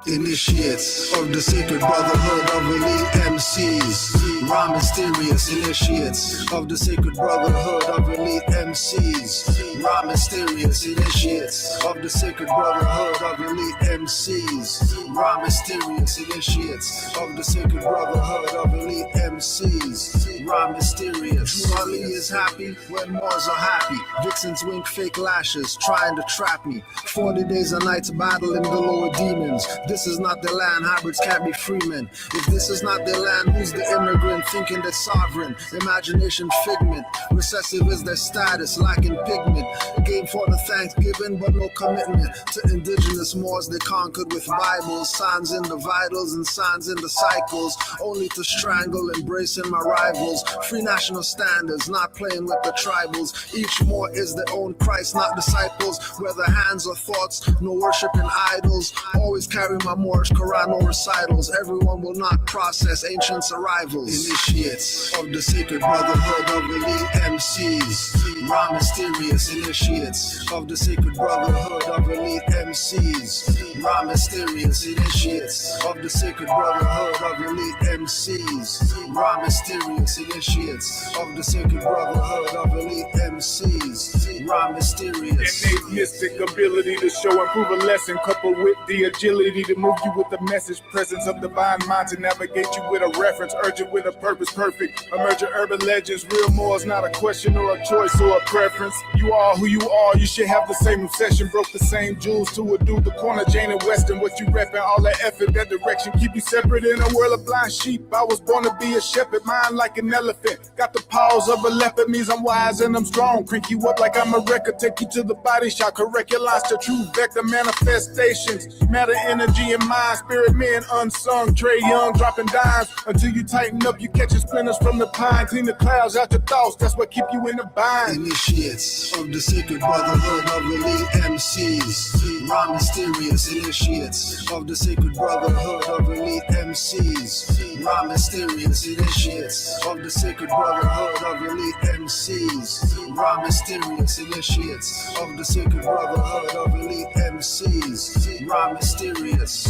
Initiates of the sacred brotherhood of elite MCs. Raw mysterious initiates of the sacred brotherhood of elite MCs. Raw mysterious initiates of the sacred brotherhood of elite MCs. Raw mysterious initiates of the sacred brotherhood of elite MCs. Raw mysterious. True Ali is happy when Moors are happy. Vixens wink fake lashes trying to trap me. 40 days and nights battling the lower demons. This is not their land, hybrids can't be free men. If this is not their land, who's the immigrant thinking they're sovereign? Imagination figment, recessive is their status, lacking pigment. A game for the Thanksgiving, but no commitment to indigenous Moors they conquered with Bibles, signs in the vitals and signs in the cycles, only to strangle, embracing my rivals. Free national standards, not playing with the tribals. Each Moor is their own Christ, not disciples. Whether hands or thoughts, no worshiping idols. Always carry my Moorish Quran, no recitals. Everyone will not process ancients' arrivals. Initiates of the sacred brotherhood of elite MCs. Raw mysterious initiates of the sacred brotherhood of elite MCs. Raw mysterious initiates of the sacred brotherhood of elite MCs. Raw mysterious initiates of the sacred brotherhood of elite MCs. Raw mysterious. Innate mystic ability to show and prove a lesson, coupled with the agility to move you with the message, presence of divine mind to navigate you with a reference, urgent with a purpose, perfect. Emergent urban legends, real more is not a question or a choice or a preference. You are who you are, you should have the same obsession. Broke the same jewels to a dude, the corner Jane and Western. What you reppin', all that effort, that direction, keep you separate in a world of blind sheep. I was born to be a shepherd, mind like an elephant. Got the paws of a leopard, means I'm wise and I'm strong. Crank you up like I'm a record, take you to the body shot, correct your lines to true vector manifestations. Matter, energy, and mind, spirit men unsung. Trey Young dropping dimes until you tighten up, you catching splinters from the pine. Clean the clouds out your thoughts, that's what keep you in the bind. Initiates of the sacred brotherhood of elite MCs. Raw mysterious initiates of the sacred brotherhood of elite MCs. Raw mysterious initiates of the sacred brotherhood of elite MCs. Raw mysterious initiates of the sacred brotherhood of elite MCs. Raw mysterious.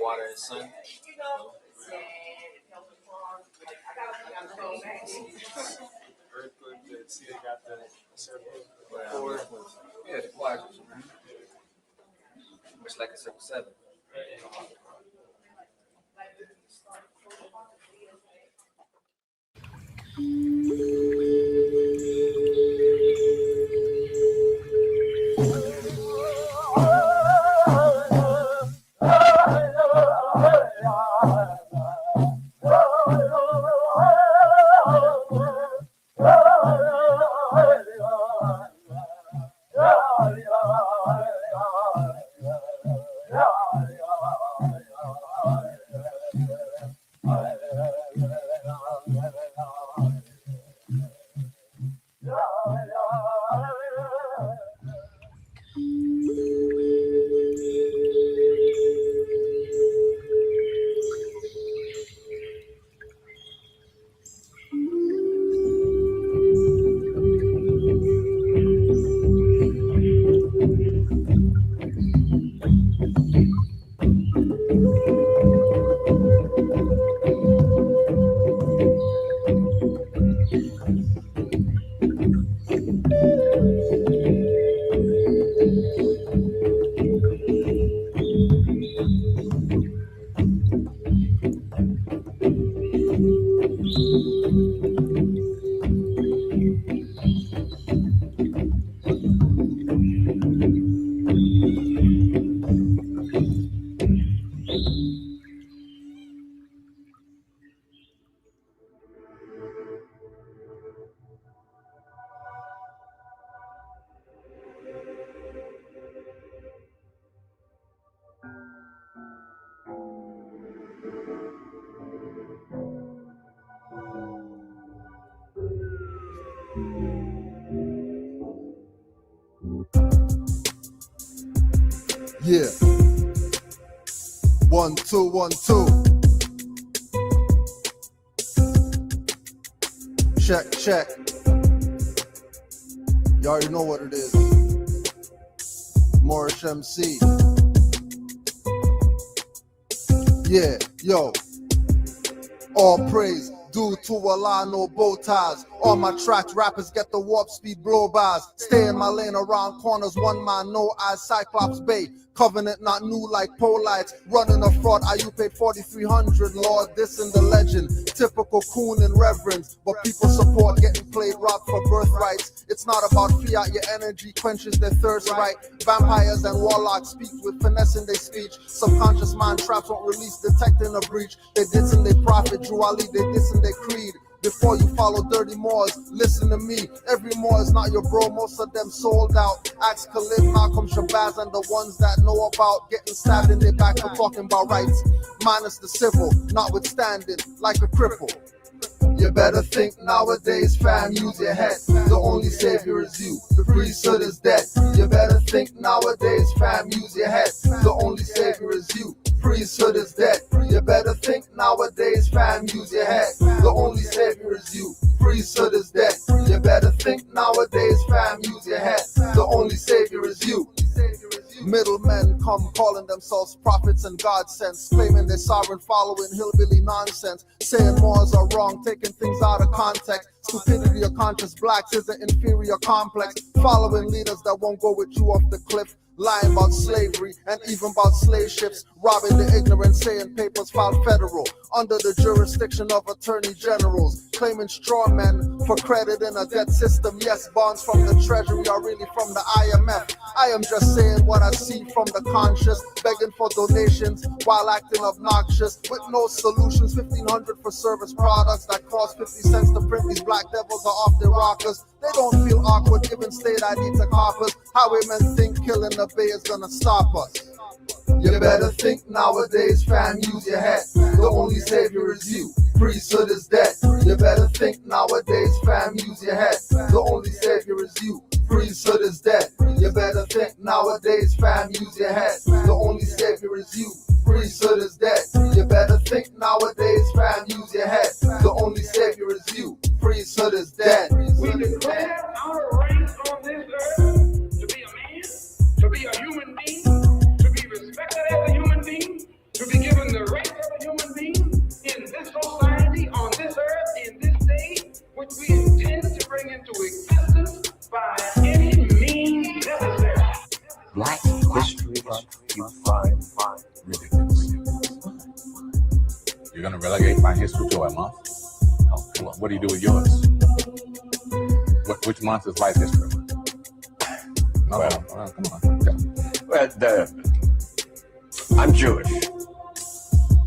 Water and sun. Earthquake, see they got the circle. Yeah, the quadrants. Much like a circle 7. Yeah. 1 2 1 2. Check, check. You already know what it is. Moorish MC. Yeah, yo. All praise due to Allah, no bow ties. On my tracks, rappers get the warp speed blow-bys. Stay in my lane around corners, one man, no eyes, Cyclops Bay. Covenant not new like polites. Running a fraud, you paid 4,300, Lord, this in the legend. Typical coon and reverence, but people support getting played robbed for birthrights. It's not about fiat, your energy quenches their thirst, right? Vampires and warlocks speak with finesse in their speech. Subconscious mind traps won't release, detecting a breach. They diss and they profit, Drew Ali, they diss and they creed. Before you follow dirty Moors, listen to me. Every Moor is not your bro, most of them sold out. Axe Khalid, Malcolm Shabazz, and the ones that know about getting stabbed in their back for talking about rights. Minus the civil, notwithstanding, like a cripple. You better think nowadays, fam, use your head. The only savior is you, the priesthood is dead. You better think nowadays, fam, use your head. The only savior is you, priesthood is dead. You better think nowadays, fam, use your head. The only savior is you, priesthood is dead. You better think nowadays, fam, use your head. The only savior is you. Middlemen come calling themselves prophets and God sense, claiming they're sovereign, following hillbilly nonsense, saying Moors are wrong, taking things out of context. Stupidity of conscious blacks is an inferior complex, following leaders that won't go with you off the cliff. Lying about slavery and even about slave ships, robbing the ignorant, saying papers filed federal under the jurisdiction of attorney generals, claiming straw men for credit in a debt system. Yes, bonds from the treasury are really from the IMF. I am just saying what I see from the conscious, begging for donations while acting obnoxious with no solutions. 1,500 for service products that cost 50 cents to print. These black devils are off their rockers. They don't feel awkward giving state ID to coppers. Highwaymen think killing the bay is gonna stop us. You better think nowadays, fam, use your head. The only savior is you, priesthood is dead. You better think nowadays, fam, use your head. The only savior is you, priesthood is dead. You better think nowadays, fam, use your head. The only savior is you, priesthood is dead. You better think nowadays, fam, use your head. The only savior is you, priesthood is dead. We declare our rights on this earth to be a man, to be a human being, to be respected as a human being, to be given the rights of a human being in this society, on this earth, in this day, which we intend to bring into existence by any means necessary. Black history you find ridiculous. You're going to relegate my history to a month? Oh, come on. What do you do with yours? Which month is White History Month? No, come on. Well, I'm Jewish.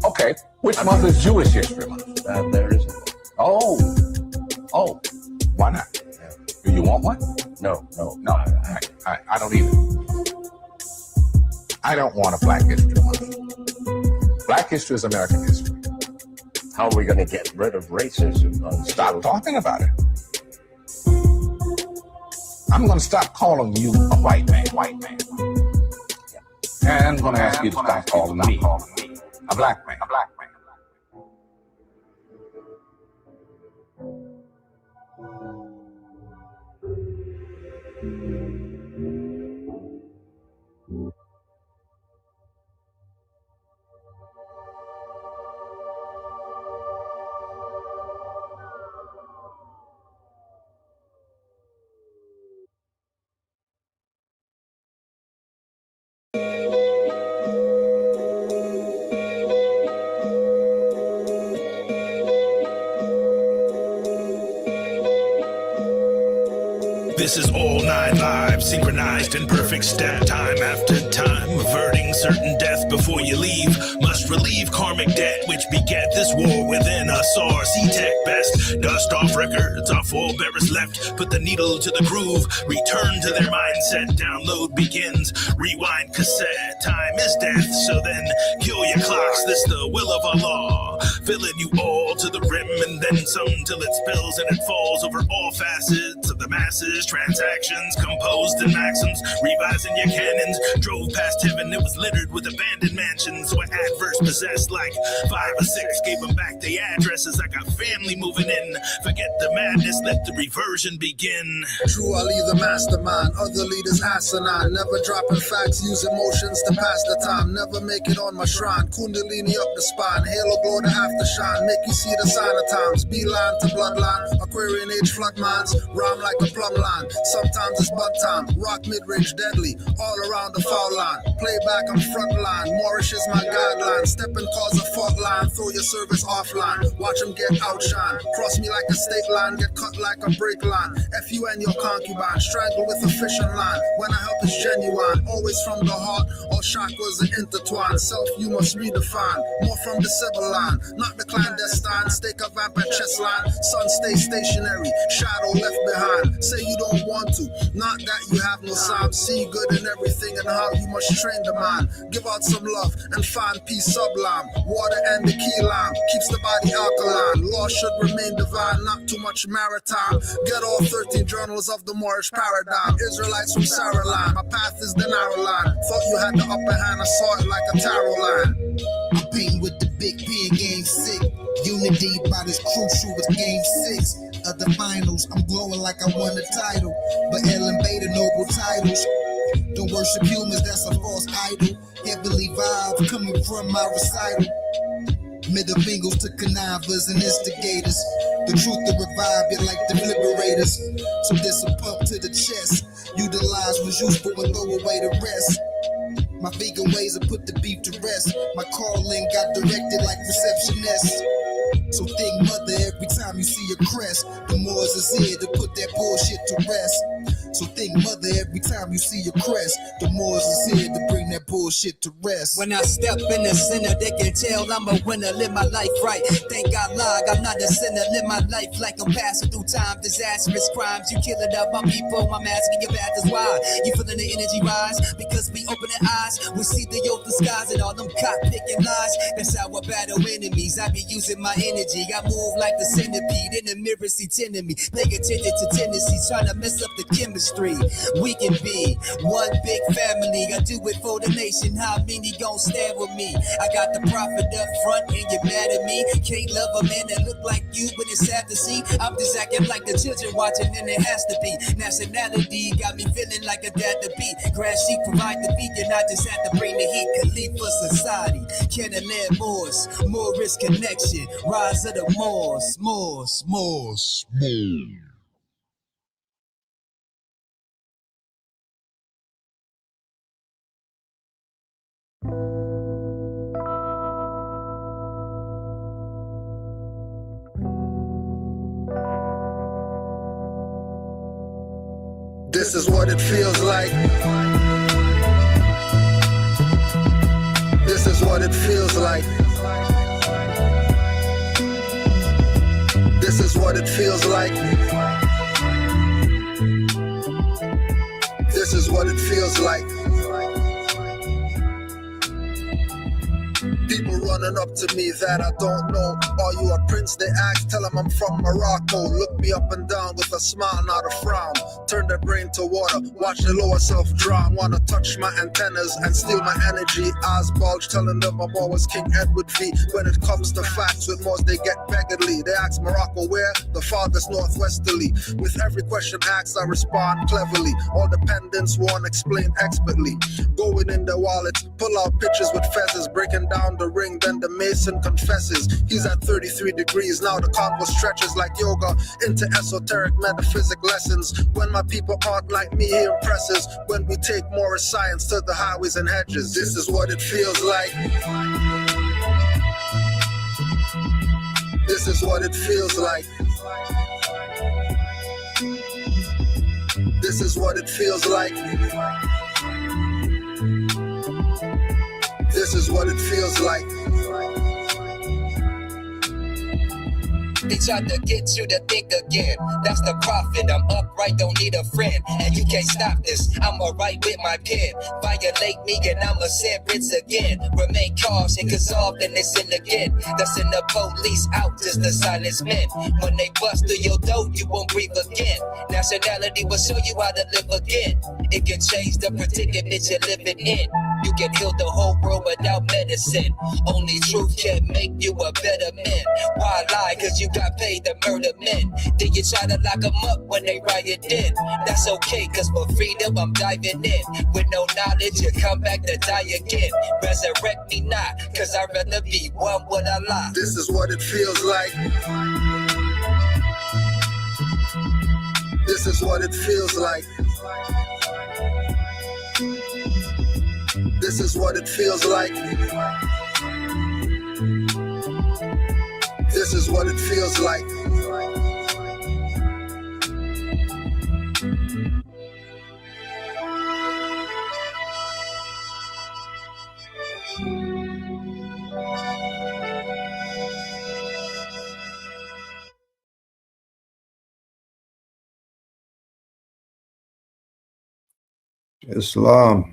Okay. Which month is Jewish History Month? There isn't. Oh. Why not? Yeah. Do you want one? No. I don't either. I don't want a Black History Month. Black history is American history. How are we going to get rid of racism? Stop talking about it. I'm going to stop calling you a white man. And I'm going to ask you to stop calling me a black man. This is all 9 lives, synchronized in perfect step, time after time, averting certain death before you leave. Must relieve karmic debt, which beget this war within us. RC-Tech best, dust off records, our forebearers left. Put the needle to the groove, return to their mindset. Download begins, rewind cassette. Time is death, so then kill your clocks. This the will of Allah, filling you all to the rim and then some till it spills and it falls over all facets of the the masses. Transactions composed in maxims, revising your cannons. Drove past heaven, it was littered with abandoned mansions where adverse possessed like 5 or 6. Gave them back their addresses. I got family moving in. Forget the madness, let the reversion begin. True Ali the mastermind, other leaders asinine. Never dropping facts, use emotions to pass the time. Never make it on my shrine. Kundalini up the spine, halo glow to aftershine. Make you see the sign of times. Beeline to bloodline, Aquarian age flood mines. Rhyme like a plumb line. Sometimes it's bud time. Rock mid-range deadly, all around the foul line. Playback on front line. Moorish is my guideline. Step and cause a fault line. Throw your service offline. Watch them get outshine. Cross me like a state line. Get cut like a break line. F you and your concubine. Strangle with a fishing line. When I help is genuine. Always from the heart. All chakras are intertwined. Self you must redefine. More from the civil line. Not the clandestine. Stake a vamp at chest line. Sun stay stationary. Shadow left behind. Say you don't want to. Not that you have no sign. See good in everything and how you must train the mind. Give out some love and find peace sublime. Water and the key lime. Keeps the body alkaline. Law should remain divine. Not too much maritime. Get all 13 journals of the Moorish paradigm. Israelites from Sarah line. My path is the narrow line. Thought you had the upper hand. I saw it like a tarot line. I'm beating with the big P in game 6. Unity about as crucial as game 6 of the finals. I'm glowing like I won the title, but Ellen Beta noble titles. Don't worship humans, that's a false idol. Heavenly vibe coming from my recital. Middle fingers to connivers and instigators. The truth to revive it like the liberators. So this a pump to the chest. Utilize was useful and throw away the rest. My vegan ways have put the beef to rest. My calling got directed like receptionist. So think mother every time you see a crest. The Moors is here to put that bullshit to rest. So think mother every time you see a crest. The Moors is here to bring that bullshit to rest. When I step in the center, they can tell I'm a winner, live my life right. Thank God, I'm not a sinner, live my life like I'm passing through time. Disastrous crimes, you killing up my people. I'm asking your path is why. You feeling the energy rise? Because we open the eyes, we see the open skies and all them cop picking lies. That's how I battle enemies. I be using my energy. I move like the centipede in the mirror, see tending me. Pay attention to tendencies, trying to mess up the chemistry. We can be one big family. I do it for the nation. How many gon' stand with me? I got the prophet up front and you're mad at me. Can't love a man that look like you when it's sad to see. I'm just acting like the children watching and it has to be. Nationality got me feeling like a dad to be. Grass sheep provide the beat and I just had to bring the heat. Khalifa society, Canaanland Moors, Moorish connection, rise of the Moors, Moors, Moors, Moors. This is what it feels like. This is what it feels like. This is what it feels like. This is what it feels like. People running up to me that I don't know. Are you a prince? They ask, tell them I'm from Morocco. Look me up and down with a smile, not a frown. Turn their brain to water, watch the lower self drown. Wanna touch my antennas and steal my energy. Eyes bulge, telling them I'm always King Edward V. When it comes to facts with Moors, they get beggarly. They ask Morocco where? The farthest northwesterly. With every question asked, I respond cleverly. All dependents won't explain expertly. Going in their wallets, pull out pictures with feathers, breaking down the ring, then the mason confesses. He's at 33 degrees, now the convo stretches like yoga into esoteric metaphysic lessons. When my people aren't like me, he impresses. When we take Moorish science to the highways and hedges. This is what it feels like. This is what it feels like. This is what it feels like. This is what it feels like. They try to get you to think again. That's the profit. I'm upright, don't need a friend. And you can't stop this. I'ma write with my pen. Violate me and I'ma sentence again. Remain cautious, cause often they sin again. That's in the police out, just the silence men. When they bust through your door, you won't breathe again. Nationality will show you how to live again. It can change the predicament you're living in. You can heal the whole world without medicine. Only truth can make you a better man. Why lie? Cause you got paid to murder men. Then you try to lock them up when they riot in. That's okay, cause for freedom I'm diving in. With no knowledge, you come back to die again. Resurrect me not, cause I'd rather be one with Allah. This is what it feels like. This is what it feels like. This is what it feels like. This is what it feels like. Islam.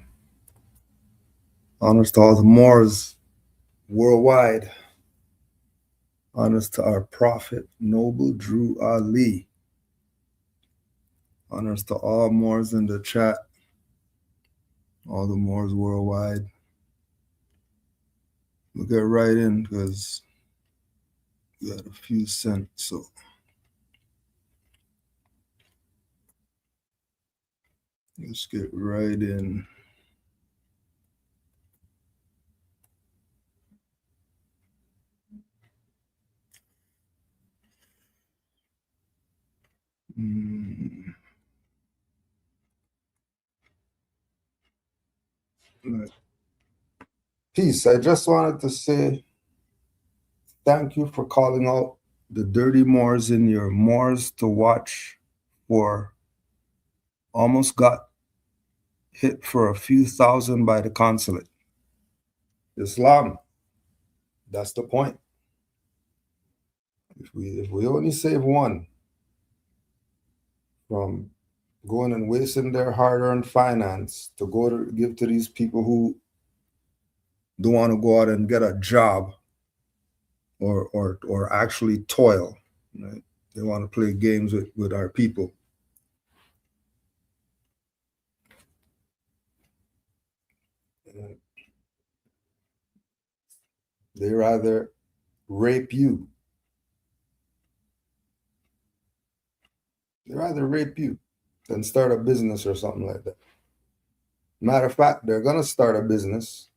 Honors to all the Moors worldwide. Honors to our Prophet, Noble Drew Ali. Honors to all Moors in the chat. All the Moors worldwide. We'll get right in because we got a few cents. So let's get right in. Peace. I just wanted to say thank you for calling out the dirty Moors in your Moors to watch for. Almost got hit for a few thousand by the consulate. Islam. That's the point. If we only save one from going and wasting their hard-earned finance to go to give to these people who don't want to go out and get a job or actually toil, right? They want to play games with our people. They rather rape you. They rather rape you than start a business or something like that. Matter of fact, they're going to start a business,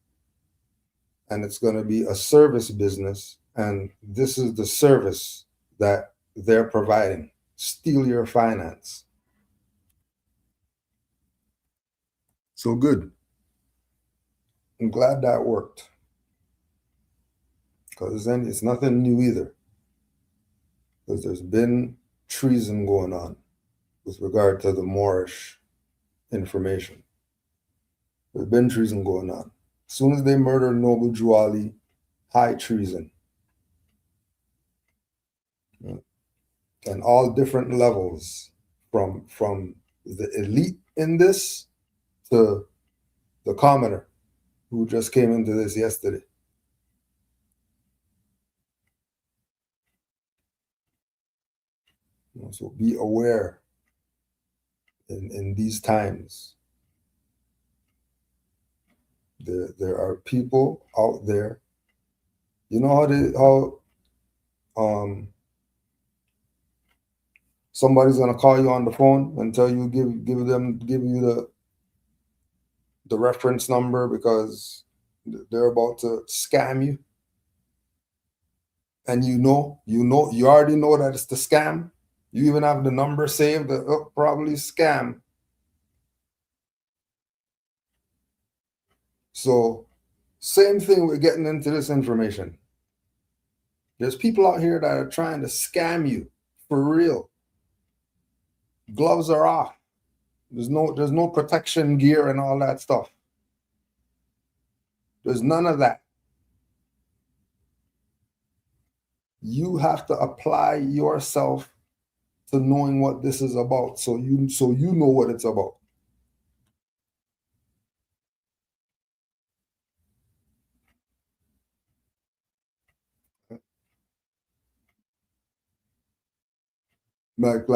and it's going to be a service business, and this is the service that they're providing. Steal your finance. So good. I'm glad that worked. Because then it's nothing new either. Because there's been treason going on with regard to the Moorish information. There's been treason going on. As soon as they murdered Noble Drew Ali, high treason. And all different levels, from the elite in this to the commoner who just came into this yesterday. So be aware in these times. There are people out there. You know how somebody's gonna call you on the phone and tell you give you the reference number because they're about to scam you, and you already know that it's the scam. You even have the number saved, probably scam. So same thing with getting into this information. There's people out here that are trying to scam you for real. Gloves are off. There's no protection gear and all that stuff. There's none of that. you have to apply yourself to knowing what this is about, so you know what it's about. Like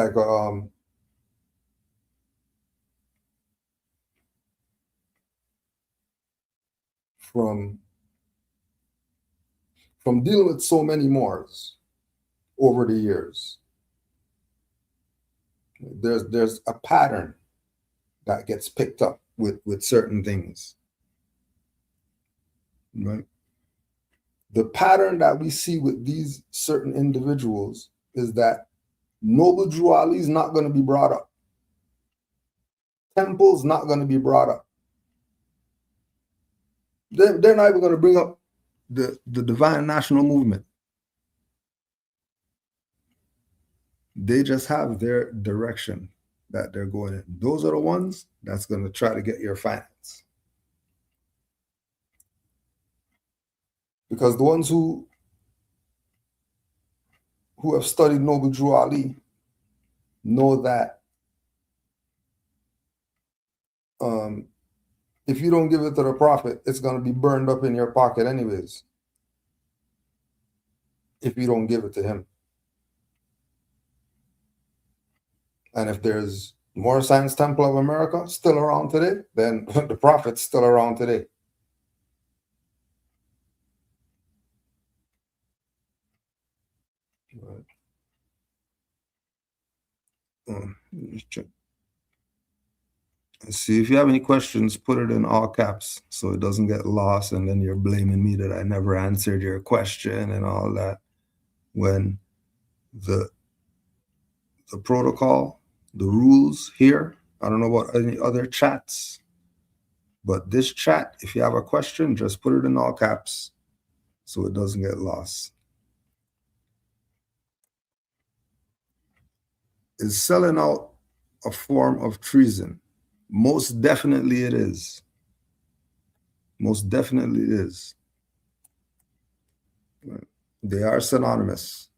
from dealing with so many Moors over the years, there's a pattern that gets picked up with certain things, right? The pattern that we see with these certain individuals is that Noble Drew Ali is not going to be brought up. Temple's not going to be brought up. They're not even going to bring up the divine national movement. They just have their direction that they're going in. Those are the ones that's going to try to get your finance. Because the ones who have studied Noble Drew Ali know that if you don't give it to the prophet, it's going to be burned up in your pocket anyways. If you don't give it to him. And if there's Moor Science Temple of America still around today, then the prophet's still around today. Just check. See, if you have any questions, put it in all caps so it doesn't get lost, and then you're blaming me that I never answered your question and all that. When the protocol, the rules here, I don't know about any other chats, but this chat, if you have a question, just put it in all caps so it doesn't get lost. Is selling out a form of treason? Most definitely it is. Most definitely it is. They are synonymous.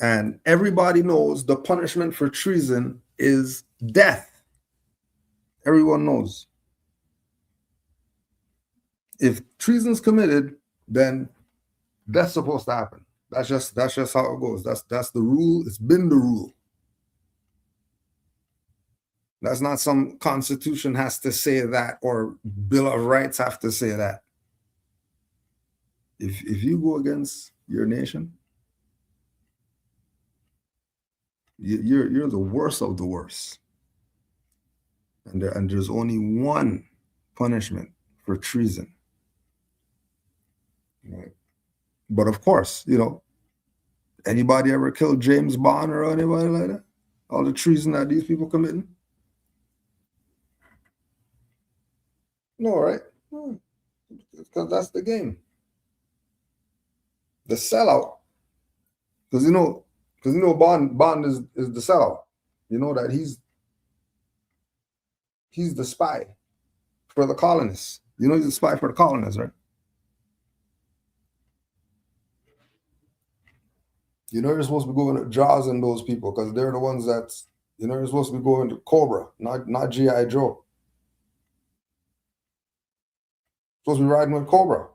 And everybody knows the punishment for treason is death. Everyone knows. If treason's committed, then that's supposed to happen. That's just how it goes. That's the rule. It's been the rule. That's not some constitution has to say that or Bill of Rights have to say that. If you go against your nation, you're the worst of the worst. And there's only one punishment for treason. Right? But of course, anybody ever killed James Bond or anybody like that? All the treason that these people committing? No, right? Because that's the game. The sellout. Because Bond is the sellout. You know that he's the spy for the colonists. You know he's a spy for the colonists, right? You're supposed to be going to Jaws and those people because they're the ones that's, you're supposed to be going to Cobra, not G.I. Joe. Supposed to be riding with Cobra.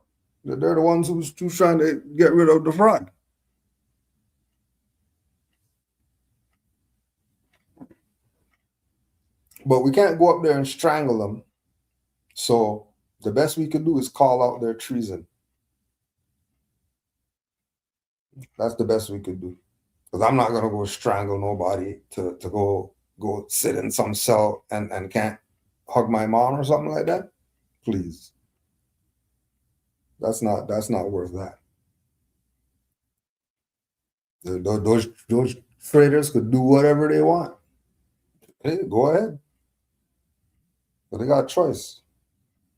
They're the ones who's trying to get rid of the fraud. But we can't go up there and strangle them. So the best we could do is call out their treason. That's the best we could do. Because I'm not going to go strangle nobody to go sit in some cell and can't hug my mom or something like that. Please. That's not worth that. Those traders could do whatever they want. Hey, go ahead. But they got a choice.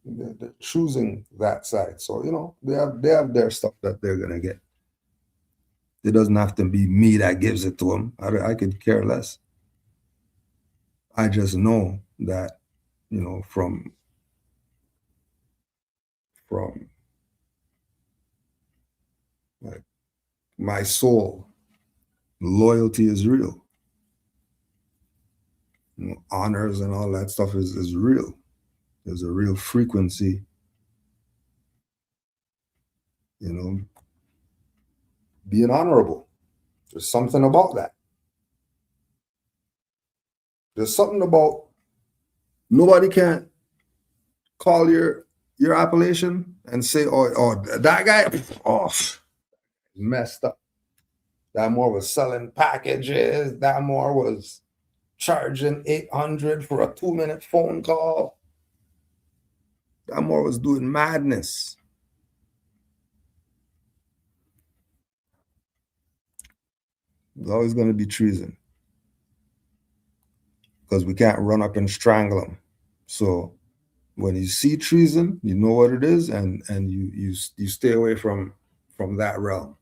They're choosing that side. So, they have their stuff that they're going to get. It doesn't have to be me that gives it to them. I could care less. I just know that, from like my soul. Loyalty is real. You know, honors and all that stuff is real. There's a real frequency, you know, being honorable. There's something about that. There's something about nobody can call your appellation and say, oh, that guy, oh, messed up. That Moor was selling packages. That Moor was charging $800 for a 2-minute phone call. That Moor was doing madness. There's always going to be treason because we can't run up and strangle them. So when you see treason, you know what it is, and you stay away from that realm.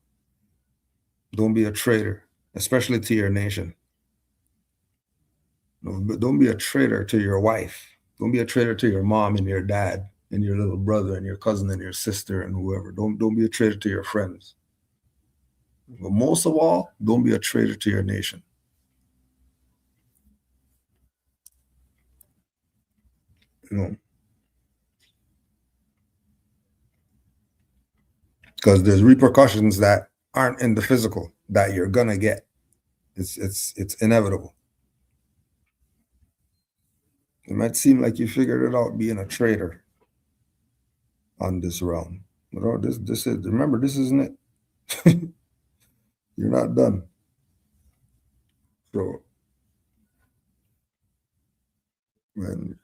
Don't be a traitor, especially to your nation. Don't be a traitor to your wife. Don't be a traitor to your mom and your dad and your little brother and your cousin and your sister and whoever. Don't be a traitor to your friends. But most of all, don't be a traitor to your nation. You know, because there's repercussions that aren't in the physical that you're gonna get. It's inevitable. It might seem like you figured it out being a traitor on this realm. But oh, this is, remember, this isn't it. You're not done. So when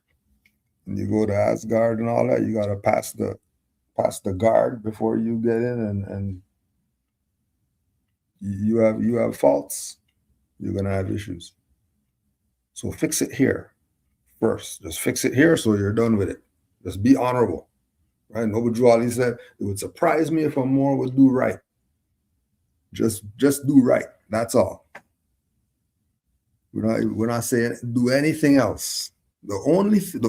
you go to Asgard and all that, you gotta pass the guard before you get in, and you have faults, you're gonna have issues. So fix it here first. Just fix it here so you're done with it. Just be honorable. Right? Noble Drew Ali said, it would surprise me if a Moor would do right. Just do right. That's all. We're not saying do anything else. The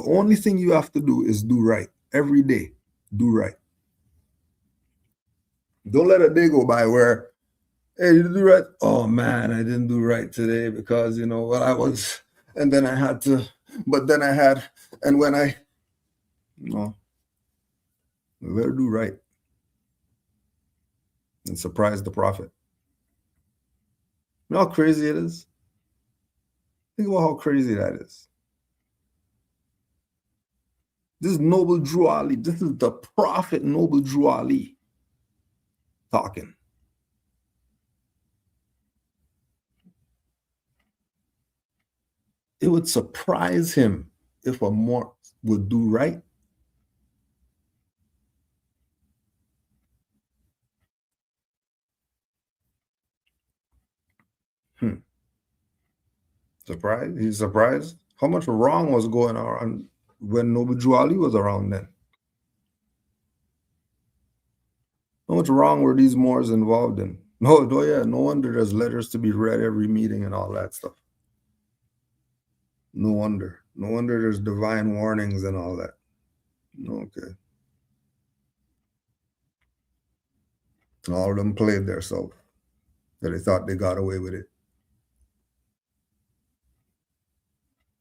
only thing you have to do is do right every day. Do right. Don't let a day go by where, hey, you do right. Oh man, I didn't do right today because you know what I was, and then I had to, but then I had, and when I, no, we better do right and surprise the prophet. You know how crazy it is? Think about how crazy that is. This is Noble Drew Ali. This is the prophet Noble Drew Ali talking. It would surprise him if a Moor would do right. Surprised? He's surprised? How much wrong was going on when Noble Drew Ali was around then? How much wrong were these Moors involved in? No, yeah, no wonder there's letters to be read every meeting and all that stuff. No wonder. No wonder there's divine warnings and all that. Okay. And all of them played themselves. That they thought they got away with it.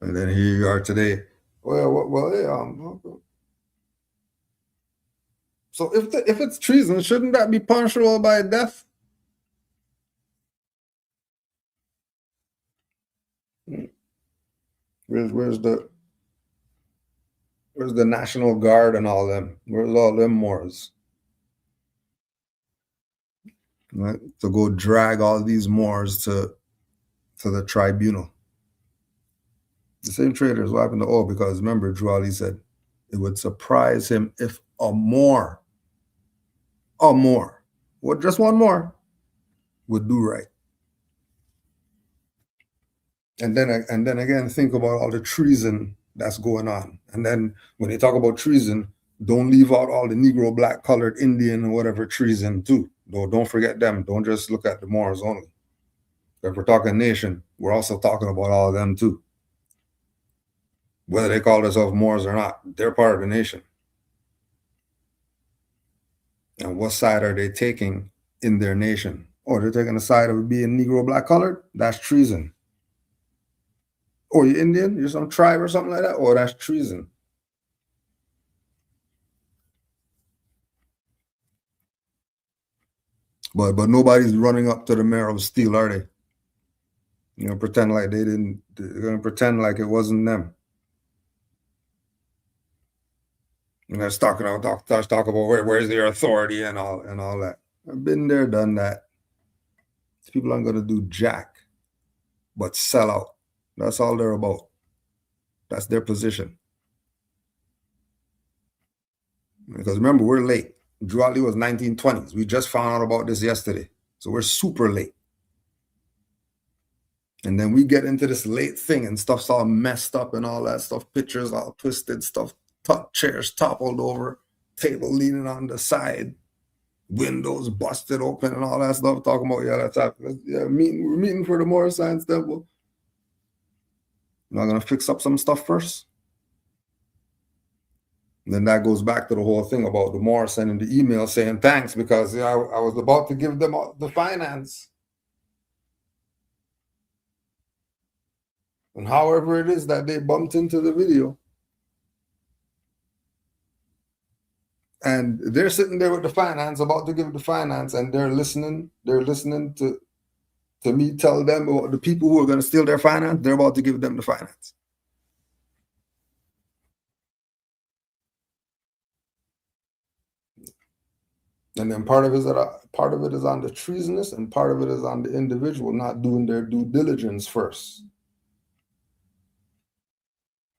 And then here you are today. Well, yeah. So if it's treason, shouldn't that be punishable by death? Where's the National Guard and all them? Where's all them Moors? Right? To go drag all these Moors to the tribunal. The same traitors. What happened to because remember, Drew Ali said it would surprise him if a Moor, what, just one Moor, would do right. And then again, think about all the treason that's going on. And then when they talk about treason, don't leave out all the Negro, black, colored, Indian, or whatever treason too. Don't forget them. Don't just look at the Moors only. If we're talking nation, we're also talking about all of them too. Whether they call themselves Moors or not, they're part of the nation. And what side are they taking in their nation? Oh, they're taking the side of being Negro black colored? That's treason. Oh, you're Indian? You're some tribe or something like that? Oh, that's treason. But nobody's running up to the mayor of Steel, are they? You know, pretend like they didn't. They're gonna pretend like it wasn't them. And let's talk about where's their authority and all that. I've been there, done that. These people aren't gonna do jack, but sell out. That's all they're about. That's their position. Because remember, we're late. Juali was 1920s. We just found out about this yesterday. So we're super late. And then we get into this late thing and stuff's all messed up and all that stuff. Pictures all twisted, stuff, chairs toppled over, table leaning on the side, windows busted open and all that stuff. Talking about, yeah, that's happening. Yeah, we're meeting for the Moorish Science Temple. Not going to fix up some stuff first? And then that goes back to the whole thing about the Moor sending the email saying thanks because I was about to give them the finance. And however it is that they bumped into the video. And they're sitting there with the finance, about to give the finance, and they're listening to me tell them about the people who are going to steal their finance. They're about to give them the finance. And then part of it is on the treasonous, and part of it is on the individual not doing their due diligence first.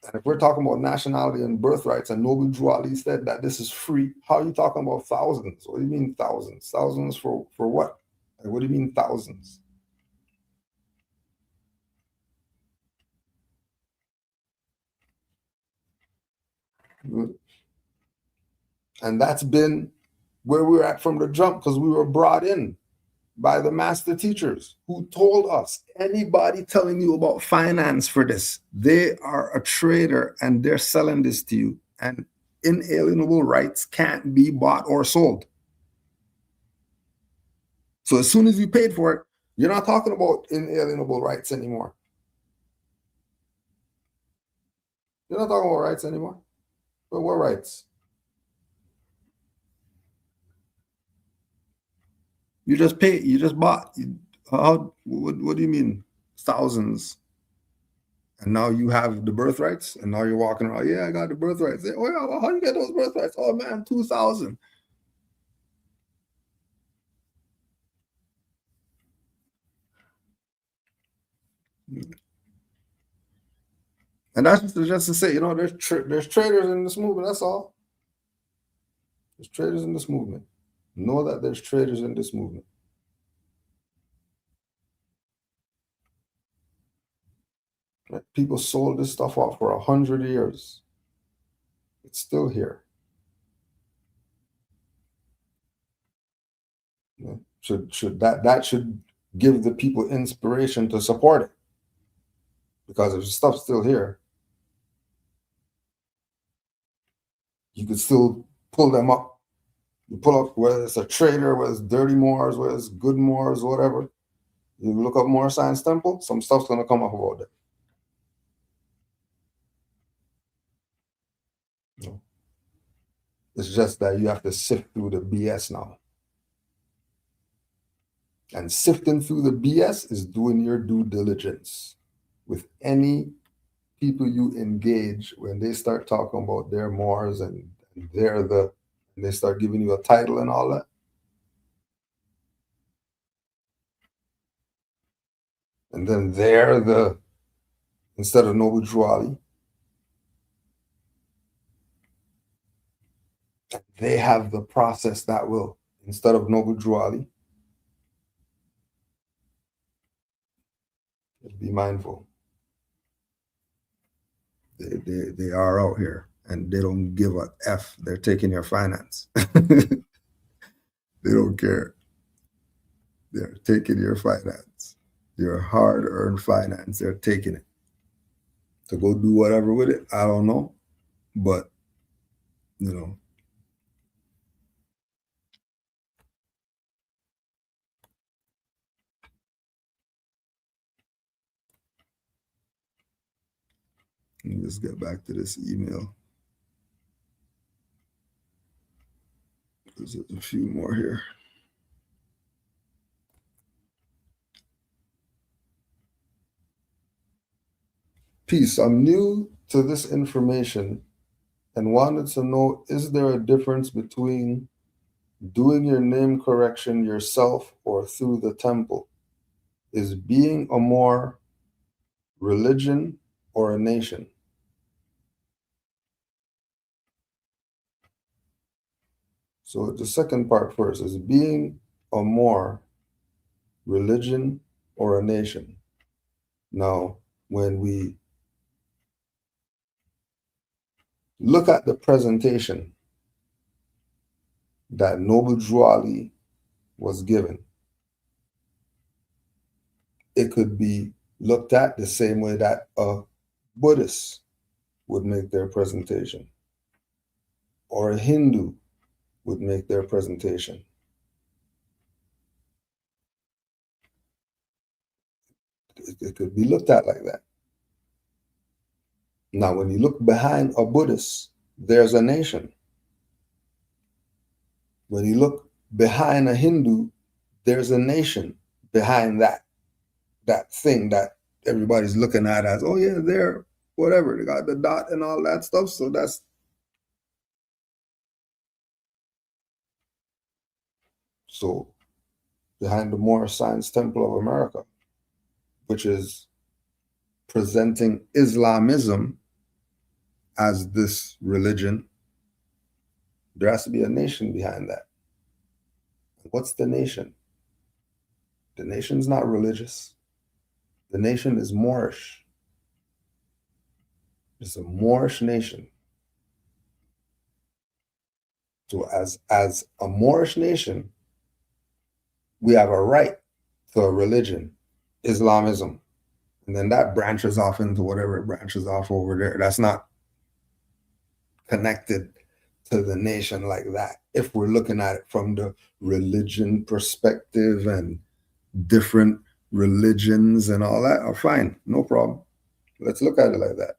And if we're talking about nationality and birthrights, and Noble Drew Ali said that this is free, how are you talking about thousands? What do you mean thousands? Thousands for what? Like, what do you mean thousands? And that's been where we're at from the jump, because we were brought in by the master teachers who told us, anybody telling you about finance for this, they are a trader and they're selling this to you. And inalienable rights can't be bought or sold. So as soon as you paid for it, you're not talking about inalienable rights anymore. You're not talking about rights anymore. But what rights? You just paid. You just bought. What do you mean? Thousands. And now you have the birthrights, and now you're walking around. Yeah, I got the birthrights. Oh yeah, well, how do you get those birthrights? Oh man, 2,000. And that's just to say, there's traders in this movement. That's all. There's traders in this movement. Know that there's traders in this movement. Right? People sold this stuff off for 100 years. It's still here. Should that should give the people inspiration to support it, because if the stuff's still here, you could still pull them up. You pull up whether it's a trader, whether it's dirty Moors, whether it's good Moors, whatever. You look up Moor Science Temple, some stuff's gonna come up about it. It's just that you have to sift through the BS now. And sifting through the BS is doing your due diligence with any people you engage. When they start talking about their Moors and they start giving you a title and all that. And then instead of Noble Drew Ali, they have the process that will, instead of Noble Drew Ali, be mindful. They are out here and they don't give a F. They're taking your finance. They don't care. They're taking your finance, your hard-earned finance. They're taking it to go do whatever with it. I don't know, but Let me just get back to this email. There's a few more here. Peace. I'm new to this information and wanted to know, is there a difference between doing your name correction yourself or through the temple? Is being a Moor religion or a nation? So the second part first, is being a Moor religion or a nation? Now, when we look at the presentation that Noble Drew Ali was given, it could be looked at the same way that a Buddhist would make their presentation, or a Hindu would make their presentation. It could be looked at like that. Now, when you look behind a Buddhist, there's a nation. When you look behind a Hindu, there's a nation behind that thing that everybody's looking at as, oh yeah, they're whatever, they got the dot and all that stuff. So that's so behind the Moorish Science Temple of America, which is presenting Islamism as this religion, there has to be a nation behind that. What's the nation? The nation's not religious. The nation is Moorish. It's a Moorish nation. So as a Moorish nation, we have a right to a religion, Islamism. And then that branches off into whatever it branches off over there. That's not connected to the nation like that. If we're looking at it from the religion perspective and different religions and all that, fine, no problem. Let's look at it like that.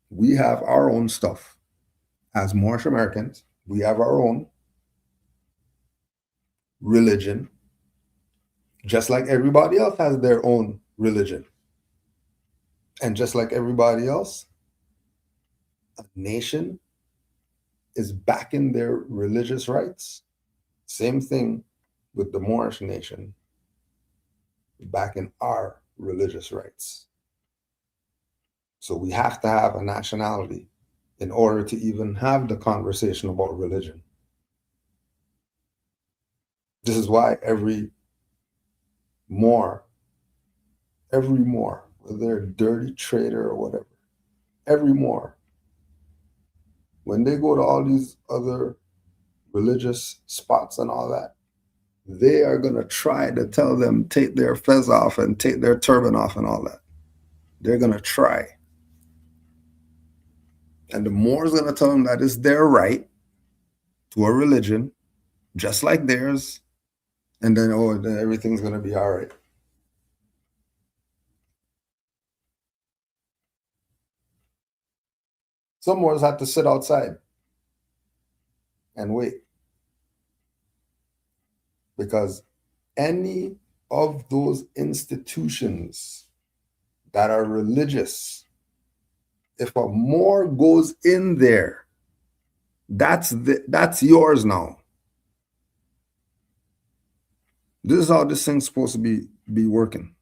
We have our own stuff. As Moorish Americans, we have our own religion, just like everybody else has their own religion. And just like everybody else, a nation is backing their religious rights. Same thing with the Moorish nation, backing our religious rights. So we have to have a nationality in order to even have the conversation about religion. This is why every Moor, whether they're a dirty trader or whatever, every Moor, when they go to all these other religious spots and all that, they are going to try to tell them, take their fez off and take their turban off and all that. They're going to try. And the Moor is going to tell them that it's their right to a religion, just like theirs. And then, then everything's going to be all right. Some Moors have to sit outside and wait. Because any of those institutions that are religious, if a Moor goes in there, that's yours now. This is how this thing's supposed to be working.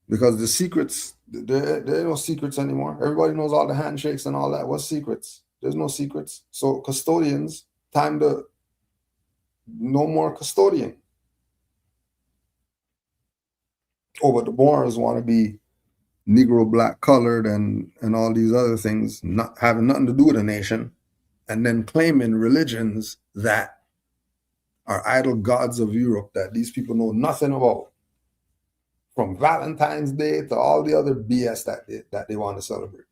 Because the secrets, there are no secrets anymore. Everybody knows all the handshakes and all that. What's secrets? There's no secrets. So custodians, time to no more custodian. Oh, but the Moors want to be Negro, black, colored, and all these other things, not having nothing to do with a nation, and then claiming religions that are idol gods of Europe that these people know nothing about, from Valentine's Day to all the other BS that they want to celebrate.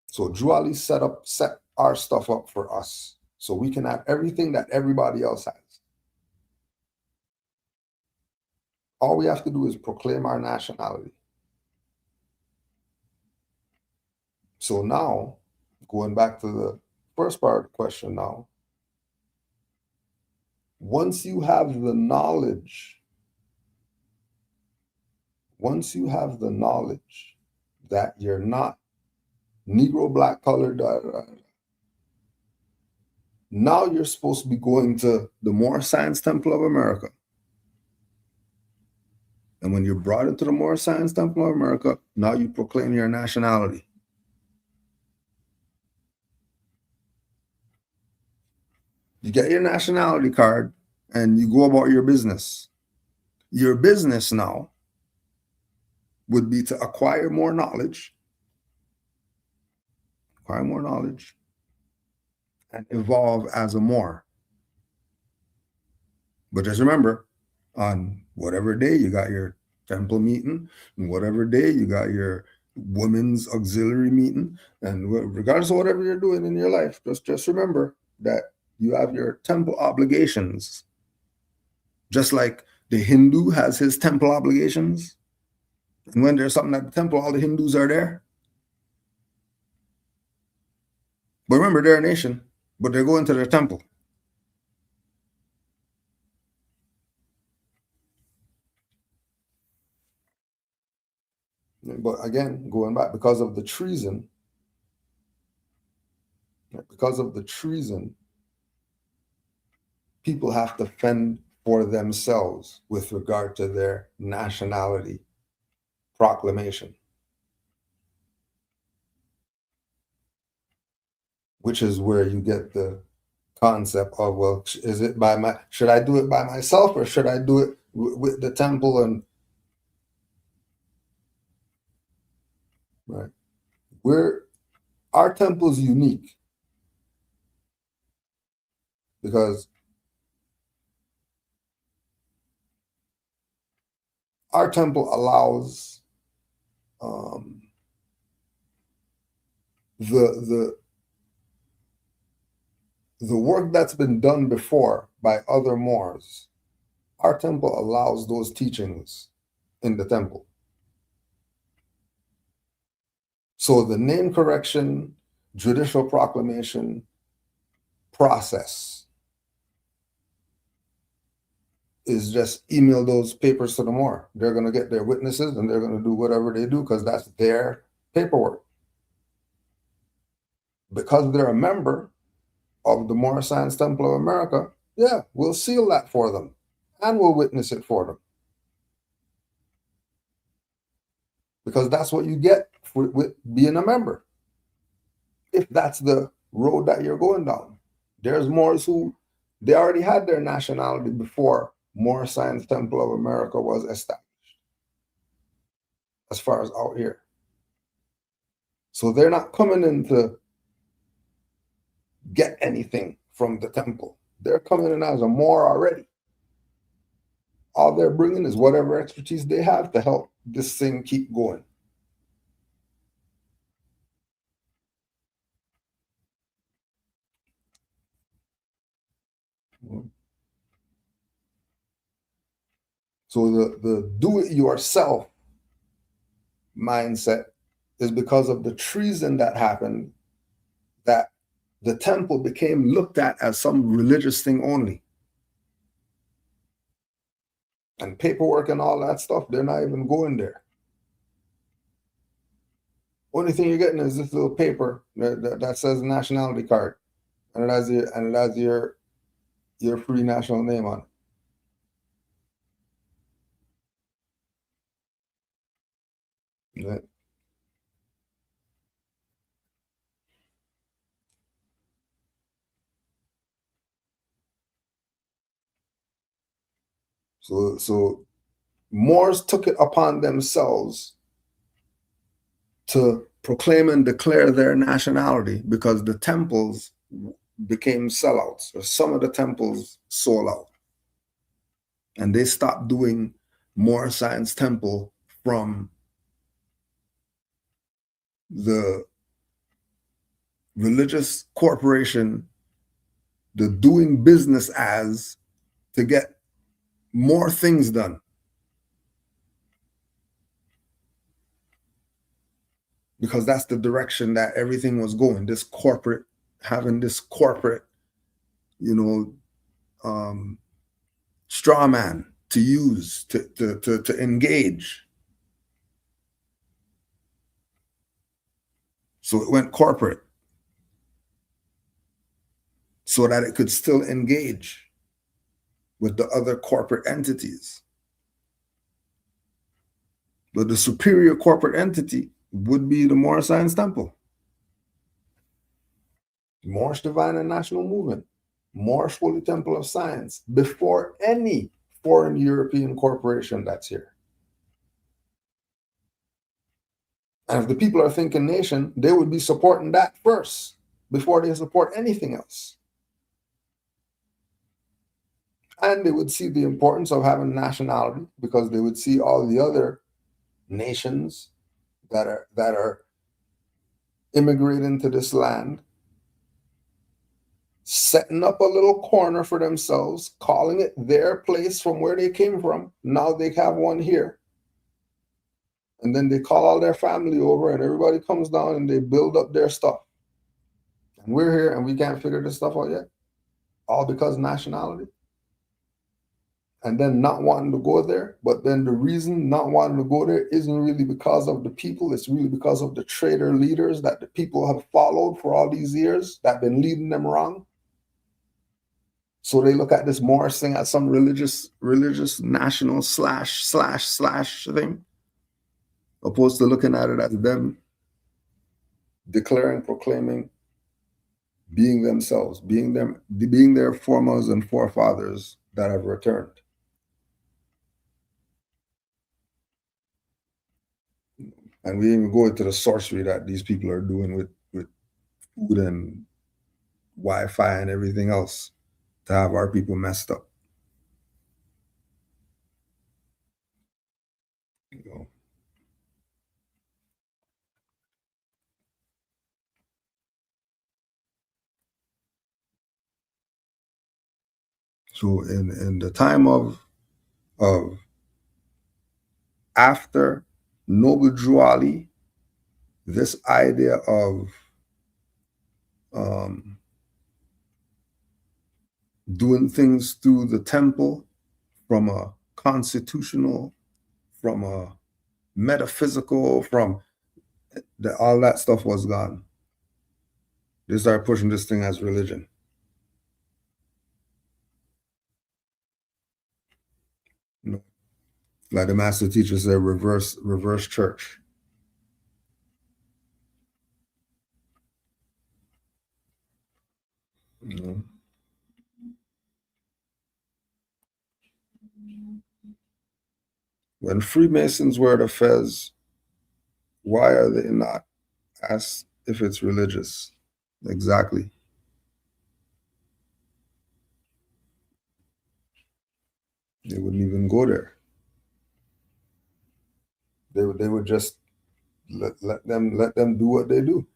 So Drew Ali set our stuff up for us, so we can have everything that everybody else has. All we have to do is proclaim our nationality. So now, going back to the first part of the question now, once you have the knowledge that you're not Negro, black, colored, now you're supposed to be going to the Moor Science Temple of America. And when you're brought into the Moor Science Temple of America, now you proclaim your nationality. You get your nationality card and you go about your business. Your business now would be to acquire more knowledge, and evolve as a Moor. But just remember, on whatever day you got your temple meeting, and whatever day you got your women's auxiliary meeting, and regardless of whatever you're doing in your life, just remember that you have your temple obligations. Just like the Hindu has his temple obligations. And when there's something at the temple, all the Hindus are there. But remember, they're a nation, but they're going to their temple. But again, going back, because of the treason, people have to fend for themselves with regard to their nationality proclamation, which is where you get the concept of, well, should I do it by myself or should I do it with the temple? And right, our temple is unique because our temple allows the work that's been done before by other Moors. Our temple allows those teachings in the temple. So the name correction, judicial proclamation process is just email those papers to the Moor. They're going to get their witnesses and they're going to do whatever they do because that's their paperwork. Because they're a member of the Moor Science Temple of America, yeah, we'll seal that for them and we'll witness it for them. Because that's what you get with being a member. If that's the road that you're going down. There's Moors who, they already had their nationality before Moor Science Temple of America was established, as far as out here. So they're not coming in to get anything from the temple. They're coming in as a Moor already. All they're bringing is whatever expertise they have to help this thing keep going. So the do-it-yourself mindset is because of the treason that happened, that the temple became looked at as some religious thing only. And paperwork and all that stuff, they're not even going there. Only thing you're getting is this little paper that says nationality card, and it has your free national name on it. Right. So Moors took it upon themselves to proclaim and declare their nationality because the temples became sellouts, or some of the temples sold out. And they stopped doing Moor Science Temple from the religious corporation, the doing business as, to get more things done. because that's the direction that everything was going. This corporate, having this corporate, straw man to use to engage. So it went corporate so that it could still engage with the other corporate entities. But the superior corporate entity would be the Moorish Science Temple, Moorish Divine and National Movement, Moorish Holy Temple of Science, before any foreign European corporation that's here. And if the people are thinking nation, they would be supporting that first before they support anything else. And they would see the importance of having nationality, because they would see all the other nations that are immigrating to this land, setting up a little corner for themselves, calling it their place from where they came from. Now they have one here. And then they call all their family over, and everybody comes down and they build up their stuff. And we're here and we can't figure this stuff out yet. All because nationality. And then not wanting to go there. But then the reason not wanting to go there isn't really because of the people. It's really because of the traitor leaders that the people have followed for all these years that have been leading them wrong. So they look at this Moorish thing as some religious national slash thing, opposed to looking at it as them declaring, proclaiming, being themselves, being their foremothers and forefathers that have returned. And we even go into the sorcery that these people are doing with food and Wi-Fi and everything else to have our people messed up. So in the time of after Noble Drew Ali, this idea of doing things through the temple from a constitutional, from a metaphysical, all that stuff was gone. They started pushing this thing as religion. Like the master teacher said, reverse church. When Freemasons were the Fez, why are they not asked if it's religious? Exactly. They wouldn't even go there. They would just let them do what they do.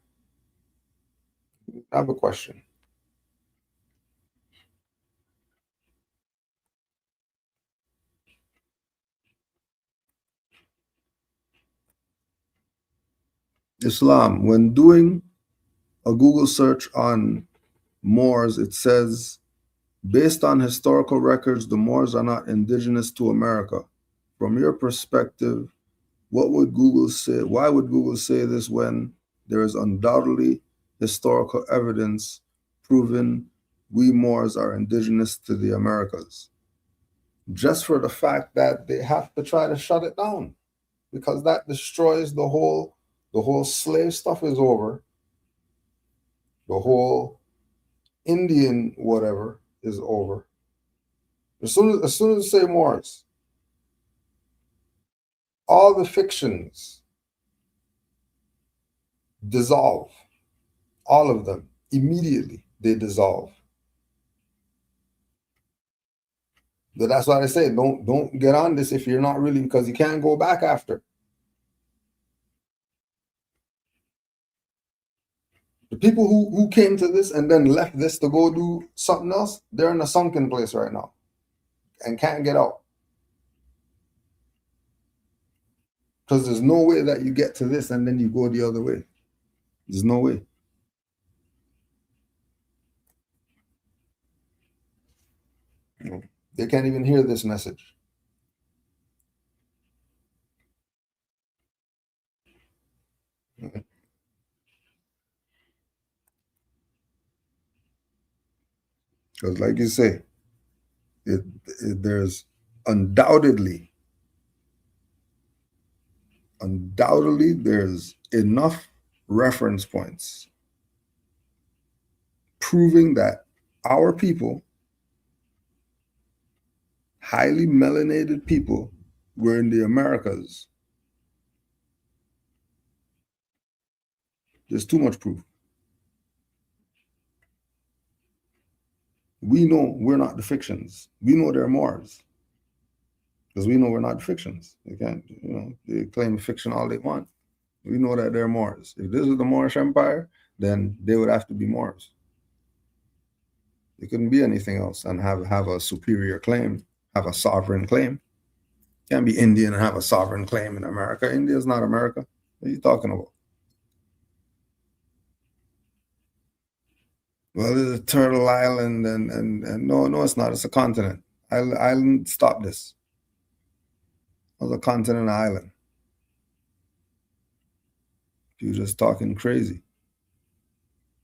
I have a question. Islam, when doing a Google search on Moors, it says, based on historical records, the Moors are not indigenous to America. From your perspective, what would Google say? Why would Google say this when there is undoubtedly historical evidence proving we Moors are indigenous to the Americas? Just for the fact that they have to try to shut it down, because that destroys the whole slave stuff is over. The whole Indian whatever is over. As soon as you say Moors, all the fictions dissolve. All of them. Immediately, they dissolve. But that's why I say, don't get on this if you're not really, because you can't go back after. The people who came to this and then left this to go do something else, they're in a sunken place right now and can't get out. Because there's no way that you get to this and then you go the other way. There's no way. They can't even hear this message. Because like you say, there's undoubtedly there's enough reference points proving that our people, highly melanated people, were in the Americas. There's too much proof. We know we're not the fictions. We know they're Moors. Because we know we're not fictions. They can't, they claim fiction all they want. We know that they're Moors. If this is the Moorish Empire, then they would have to be Moors. They couldn't be anything else and have a superior claim, have a sovereign claim. Can't be Indian and have a sovereign claim in America. India is not America. What are you talking about? Well, there's a Turtle Island and no, it's not. It's a continent. Island, stop this. It was a continent island. You're just talking crazy.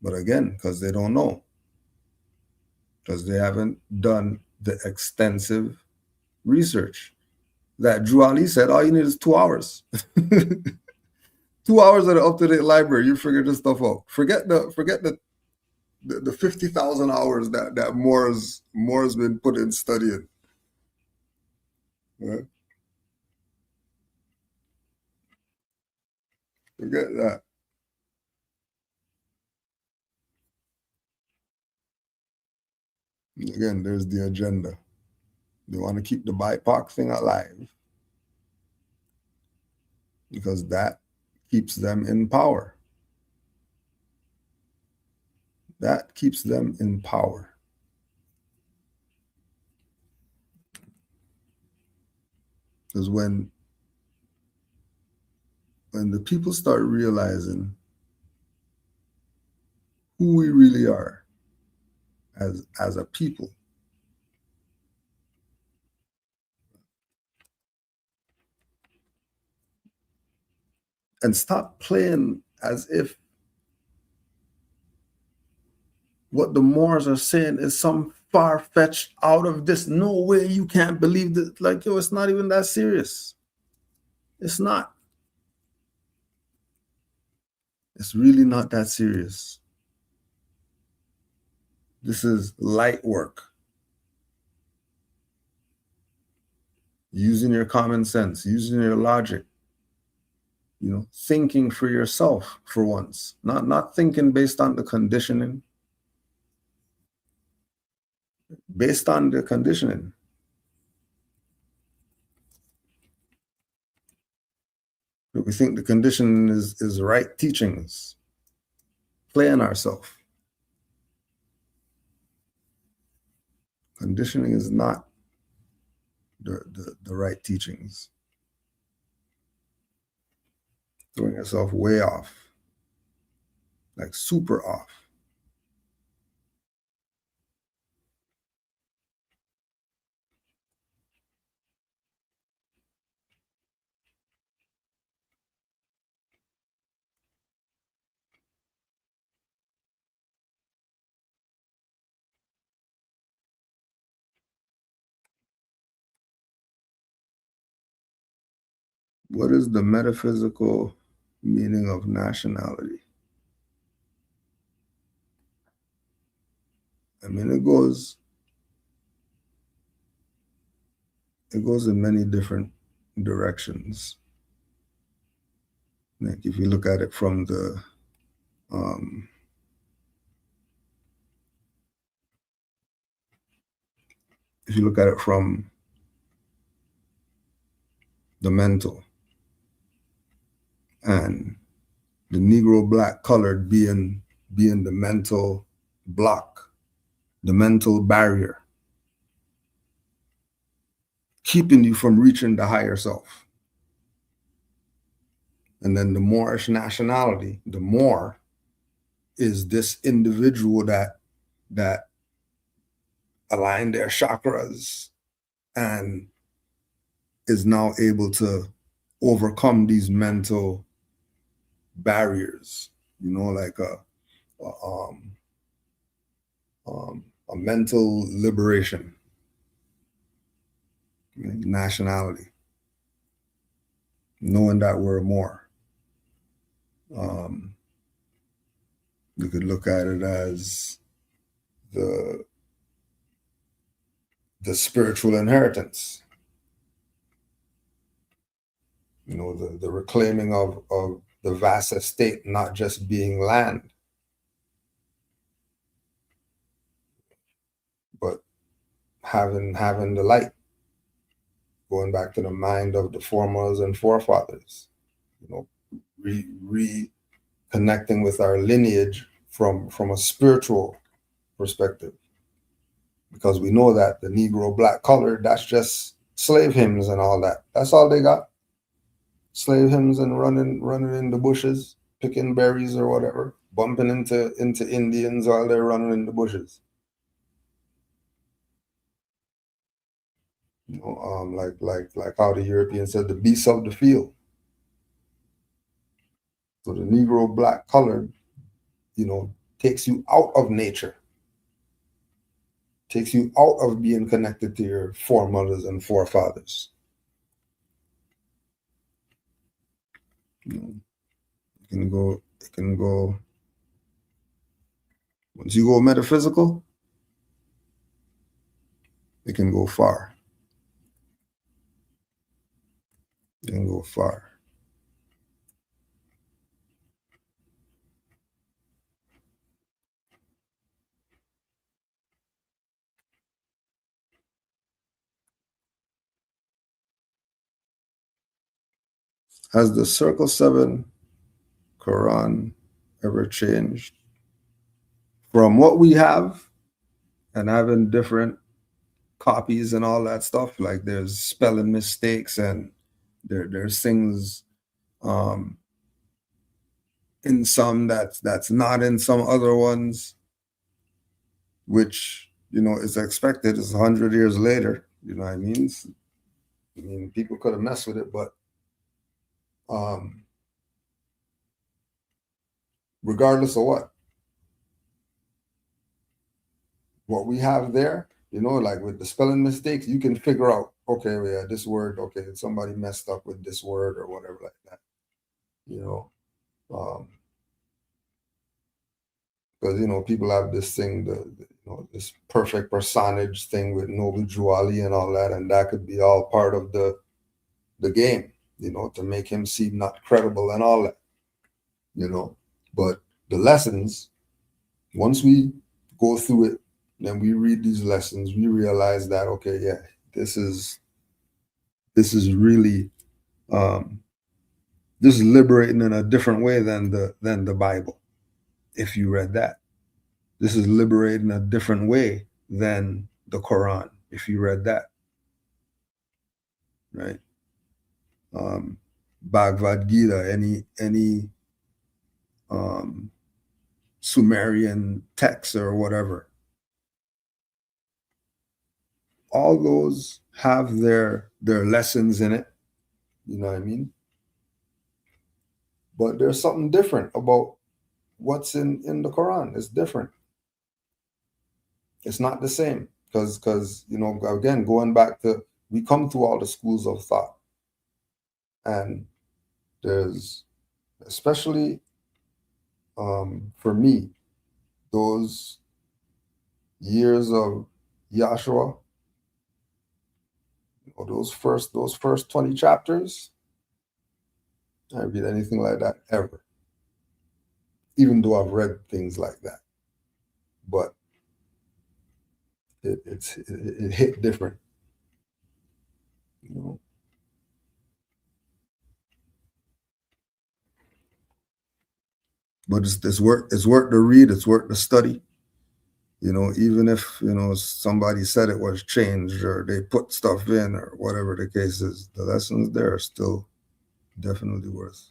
But again, because they don't know. Because they haven't done the extensive research that Drew Ali said, all you need is 2 hours. 2 hours at an up-to-date library, you figure this stuff out. Forget the 50,000 hours that Moor's been put in studying. Right? Forget that. Again, there's the agenda. They want to keep the BIPOC thing alive because that keeps them in power. That keeps them in power. Because when the people start realizing who we really are as a people, and stop playing as if what the Moors are saying is some far-fetched, out of this, no way, you can't believe that. Like, it's not even that serious. It's not. It's really not that serious. This is light work. Using your common sense, using your logic, thinking for yourself for once, not thinking based on the conditioning. Based on the conditioning. But we think the conditioning is right teachings. Playing ourselves. Conditioning is not the right teachings. Throwing yourself way off. Like super off. What is the metaphysical meaning of nationality? I mean, it goes in many different directions. Like if you look at it from the mental, and the Negro black colored being the mental block, the mental barrier, keeping you from reaching the higher self. And then the Moorish nationality, the Moor, is this individual that aligned their chakras and is now able to overcome these mental barriers, like a mental liberation, nationality, knowing that we're more. You could look at it as the spiritual inheritance, the reclaiming of the vast estate, not just being land, but having the light, going back to the mind of the foremothers and forefathers, reconnecting with our lineage from a spiritual perspective, because we know that the Negro black color, that's just slave hymns and all that. That's all they got. Slave hymns and running in the bushes, picking berries or whatever, bumping into Indians while they're running in the bushes. Like how the Europeans said, the beasts of the field. So the Negro black color, takes you out of nature, takes you out of being connected to your foremothers and forefathers. It can go. Once you go metaphysical, it can go far. It can go far. Has the Circle 7 Quran ever changed from what we have and having different copies and all that stuff? Like there's spelling mistakes and there's things in some that's not in some other ones, which is expected. It's 100 years later. You know what I mean? People could have messed with it, but regardless of what we have there, like with the spelling mistakes, you can figure out, okay, yeah, this word, okay, somebody messed up with this word or whatever like that, because people have this thing, this perfect personage thing with Noble Juali and all that, and that could be all part of the game, to make him seem not credible and all that, but the lessons, once we go through it and we read these lessons, we realize that, okay, yeah, this is really this is liberating in a different way than the Bible. If you read that, this is liberating a different way than the Quran. If you read that, right? Bhagavad Gita, any Sumerian text or whatever, all those have their lessons in it. You know what I mean? But there's something different about what's in the Quran. It's different. It's not the same because again, going back to, we come through all the schools of thought, and there's, especially for me, those years of Yahshua, or those first 20 chapters, I haven't read anything like that ever, even though I've read things like that, but it hit different, But it's worth to read, it's worth to study, even if somebody said it was changed or they put stuff in or whatever the case is, the lessons there are still definitely worth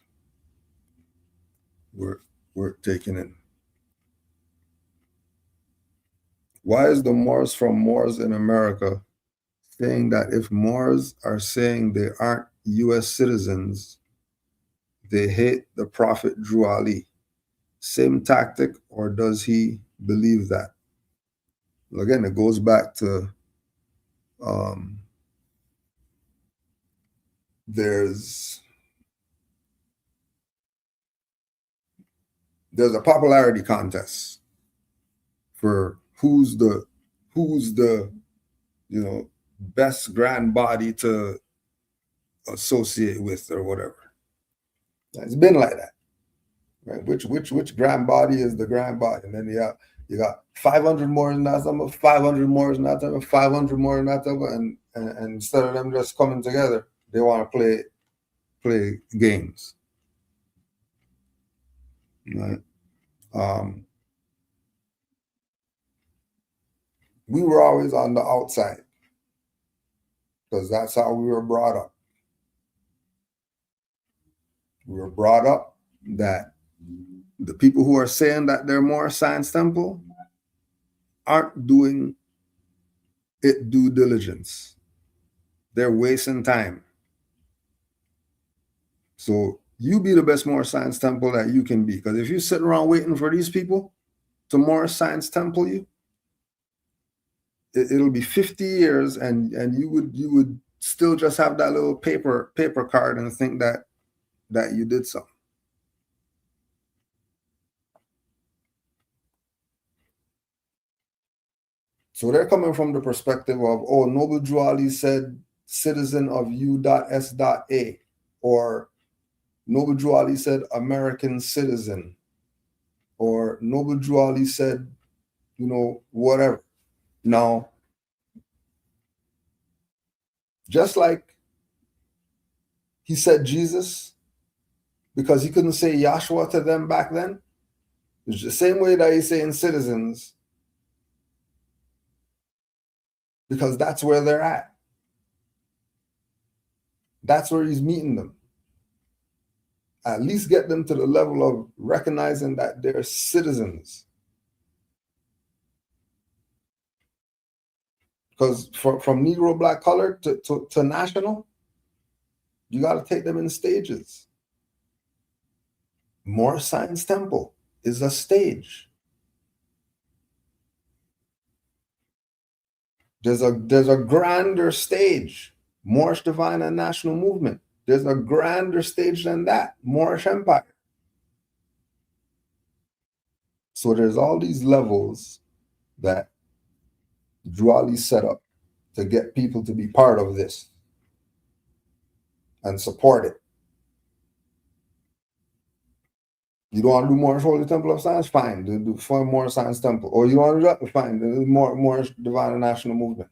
worth taking in. Why is the Moors from Moors in America saying that if Moors are saying they aren't U.S. citizens, they hate the Prophet Drew Ali? Same tactic, or does he believe that? Again, it goes back to there's a popularity contest for who's the best grand body to associate with or whatever. It's been like that, right? Which grand body is the grand body, and then you got 500 more in that number, 500 more in that number, 500 more in that number, and instead of them just coming together, they want to play games, right? We were always on the outside because that's how we were brought up. We were brought up that the people who are saying that they're more Science Temple aren't doing it due diligence. They're wasting time. So you be the best Moorish Science Temple that you can be. Because if you sit around waiting for these people to Moorish Science Temple you, it'll be 50 years and you would still just have that little paper card and think that you did something. So they're coming from the perspective of, oh, Noble Drew Ali said citizen of U.S.A, or Noble Drew Ali said American citizen, or Noble Drew Ali said, whatever. Now, just like he said Jesus, because he couldn't say Yahshua to them back then, it's the same way that he's saying citizens, because that's where they're at. That's where he's meeting them. At least get them to the level of recognizing that they're citizens. Because from Negro, black, colored to national, you got to take them in stages. Moorish Science Temple is a stage. There's a grander stage, Moorish Divine and National Movement. There's a grander stage than that, Moorish Empire. So there's all these levels that Drew Ali set up to get people to be part of this and support it. You don't want to do Moorish Holy Temple of Science? Fine, do Moorish Science Temple. Or you don't want to do that? Fine, do Moorish Divine and National Movement.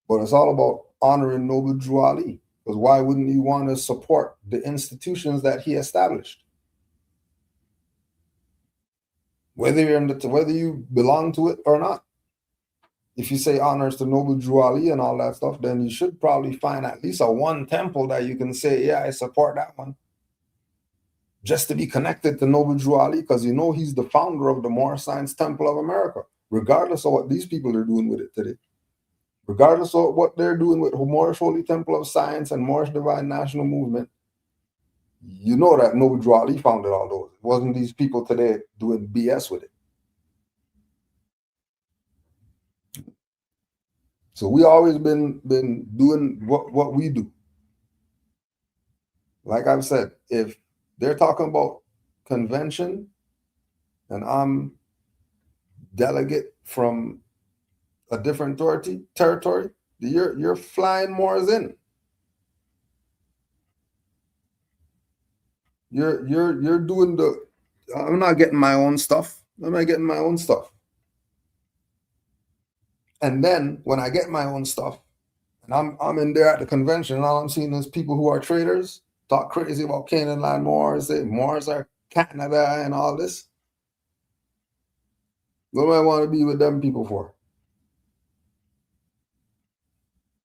But it's all about honoring Noble Drew Ali. Because why wouldn't you want to support the institutions that he established? Whether you belong to it or not. If you say honors to Noble Drew Ali and all that stuff, then you should probably find at least one temple that you can say, yeah, I support that one. Just to be connected to Noble Drew Ali, because he's the founder of the Moorish Science Temple of America, regardless of what these people are doing with it today. Regardless of what they're doing with Moorish Holy Temple of Science and Moorish Divine National Movement, you know that Noble Drew Ali founded all those. It wasn't these people today doing BS with it. So we always been doing what we do. Like I've said, if they're talking about convention and I'm delegate from a different territory, you're flying Moors in. You're doing I'm not getting my own stuff. I'm not getting my own stuff. And then when I get my own stuff, and I'm in there at the convention, and all I'm seeing is people who are traders talk crazy about Canaanland Moors, say Moors are Canada and all this. What do I want to be with them people for?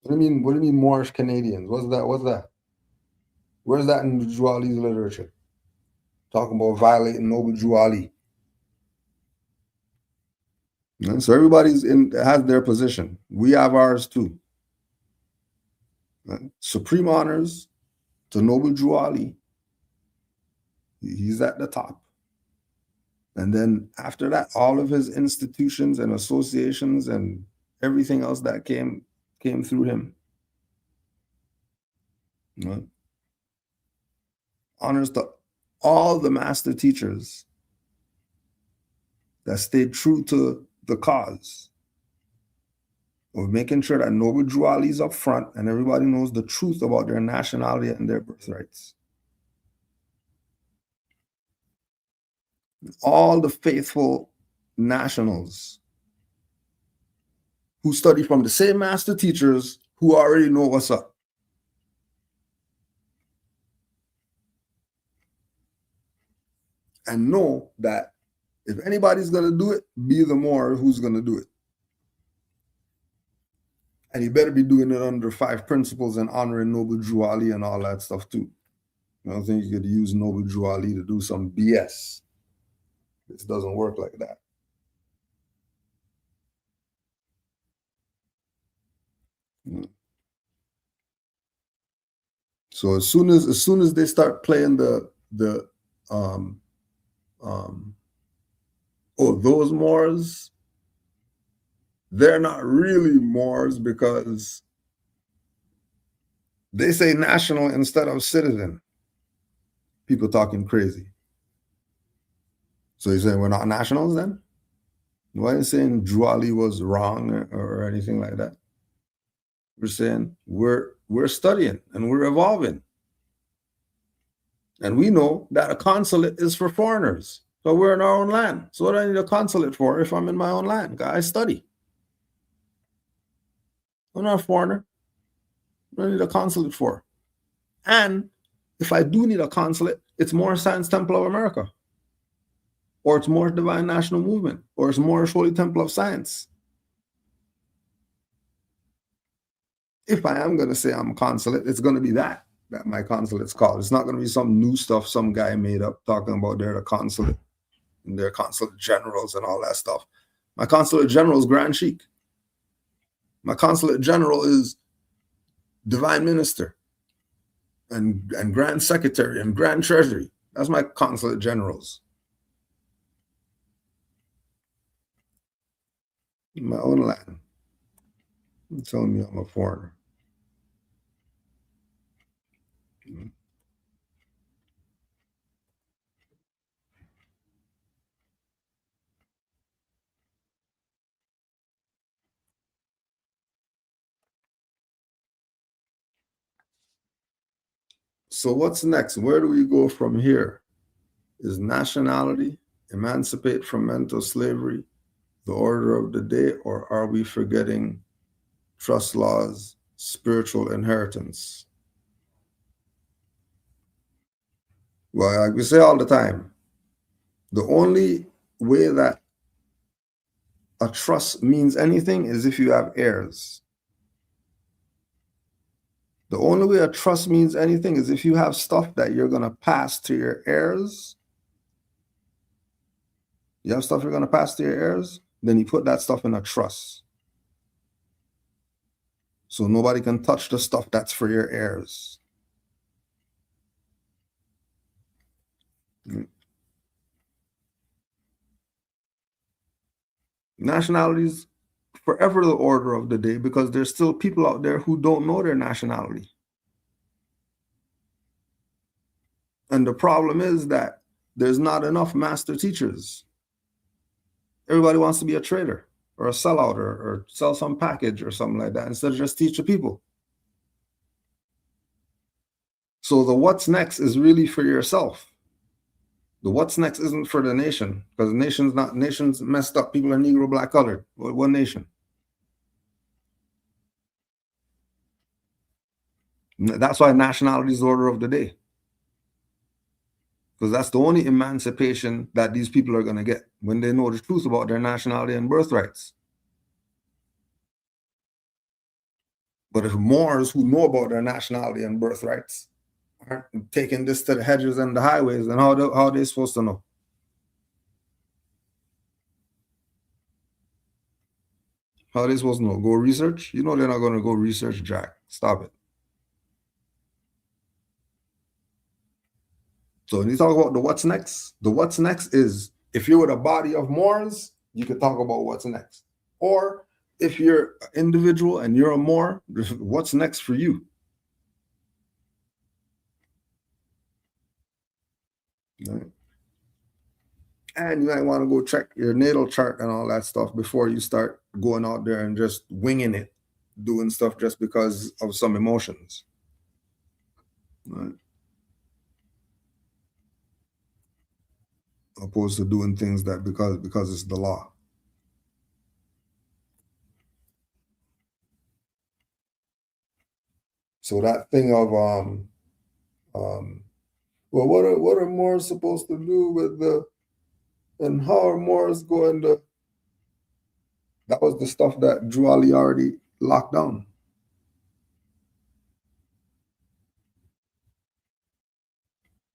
What do you mean Moorish Canadians? What's that? Where's that in the Juali's literature? Talking about violating noble Juali. So everybody's has their position. We have ours too. Supreme honors to noble Juali. He's at the top. And then after that, all of his institutions and associations and everything else that came through him. Honors to all the master teachers that stayed true to the cause of making sure that noble Juali is up front and everybody knows the truth about their nationality and their birthrights. All the faithful nationals who study from the same master teachers who already know what's up. And know that if anybody's going to do it, be the Moor who's going to do it. And you better be doing it under 5 principles and honoring noble Juali and all that stuff too. I don't think you could use noble Juali to do some BS. It doesn't work like that. So as soon as they start playing those Moors, they're not really Moors because they say national instead of citizen. People talking crazy. So you're saying we're not nationals then? Why are you saying Juali was wrong or anything like that? We're saying we're studying and we're evolving. And we know that a consulate is for foreigners. So we're in our own land. So what do I need a consulate for if I'm in my own land? I study. I'm not a foreigner. What do I need a consulate for? And if I do need a consulate, it's Moorish Science Temple of America. Or it's Moorish Divine National Movement. Or it's Moorish Holy Temple of Science. If I am going to say I'm a consulate, it's going to be that my consulate's called. It's not going to be some new stuff some guy made up talking about they're the consulate and they're consulate generals and all that stuff. My consulate general is Grand Sheik. My consulate general is Divine Minister and Grand Secretary and Grand Treasury. That's my consulate generals. In my own land. You're telling me I'm a foreigner. So what's next? Where do we go from here? Is nationality, emancipate from mental slavery, the order of the day, or are we forgetting trust laws, spiritual inheritance? Well, like we say all the time, the only way that a trust means anything is if you have heirs. The only way a trust means anything is if you have stuff that you're going to pass to your heirs. You have stuff you're going to pass to your heirs, then you put that stuff in a trust. So nobody can touch the stuff that's for your heirs. Nationality is forever the order of the day because there's still people out there who don't know their nationality. And the problem is that there's not enough master teachers. Everybody wants to be a trader or a sellout or sell some package or something like that instead of just teach the people. So the what's next is really for yourself. The what's next isn't for the nation because the nation's messed up. People are Negro, black, colored. What nation? That's why nationality is the order of the day. Because that's the only emancipation that these people are going to get when they know the truth about their nationality and birthrights. But if Moors who know about their nationality and birthrights aren't taking this to the hedges and the highways, then how are they supposed to know? How are they supposed to know? Go research? You know they're not going to go research, Jack. Stop it. So when you talk about the what's next is, if you're with a body of Moors, you could talk about what's next. Or if you're an individual and you're a Moor, what's next for you? Right? And you might want to go check your natal chart and all that stuff before you start going out there and just winging it, doing stuff just because of some emotions. Right? Opposed to doing things that because it's the law. So that thing of well, what are Moors supposed to do with the, and how are Moors going to? That was the stuff that Drew Ali already locked down.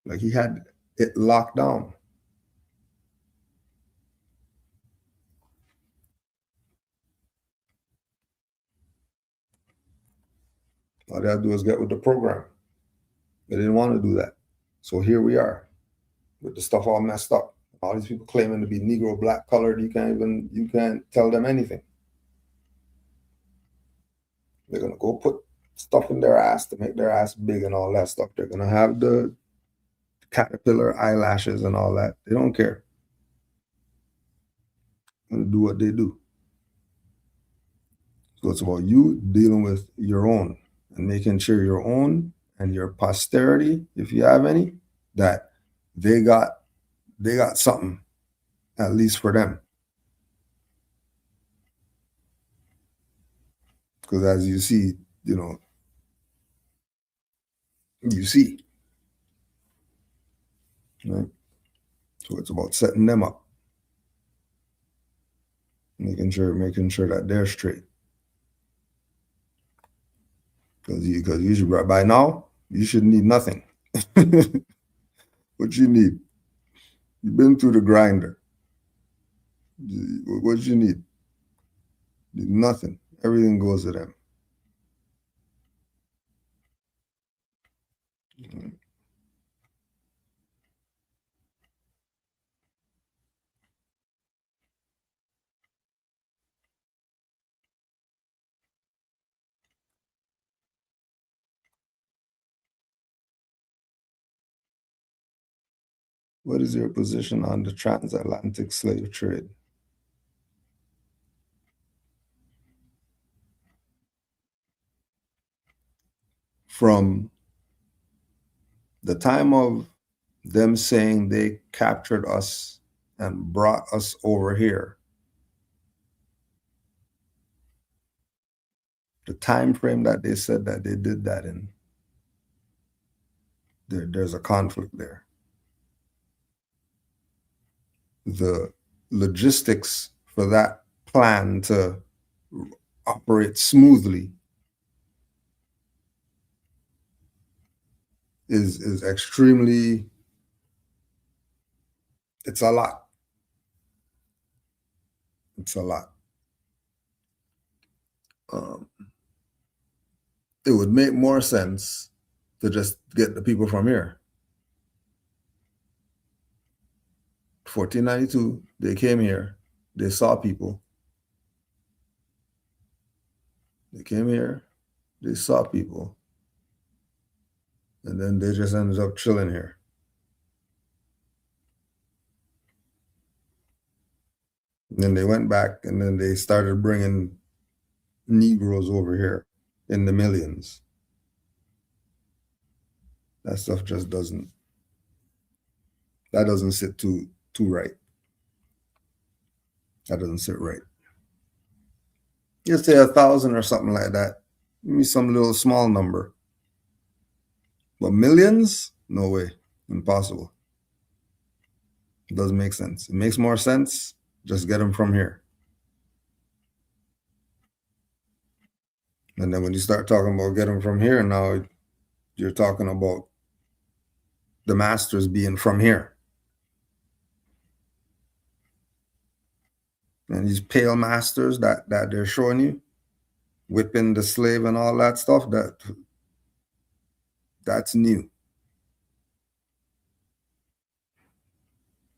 Like he had it locked down. All they had to do is get with the program. They didn't want to do that. So here we are with the stuff all messed up. All these people claiming to be Negro, black, colored, you can't tell them anything. They're gonna go put stuff in their ass to make their ass big and all that stuff. They're gonna have the caterpillar eyelashes and all that. They don't care. They're gonna do what they do. So it's about you dealing with your own and making sure your own and your posterity, if you have any, that they got something, at least for them. Because as you see, you see, right? So it's about setting them up, making sure that they're straight. Because you should, by now, you should need nothing. What you need? You've been through the grinder. What you need? Nothing. Everything goes to them. What is your position on the transatlantic slave trade? From the time of them saying they captured us and brought us over here, the time frame that they said that they did that in, there's a conflict there. The logistics for that plan to operate smoothly is extremely, it's a lot. It's a lot. It would make more sense to just get the people from here. 1492, they came here, they saw people. They came here, they saw people, and then they just ended up chilling here. And then they went back, and then they started bringing Negroes over here in the millions. That stuff just doesn't sit too right. That doesn't sit right. You say 1,000 or something like that. Give me some little small number. But millions? No way. Impossible. It doesn't make sense. It makes more sense. Just get them from here. And then when you start talking about get them from here, now you're talking about the masters being from here. And these pale masters that they're showing you, whipping the slave and all that stuff, that's new.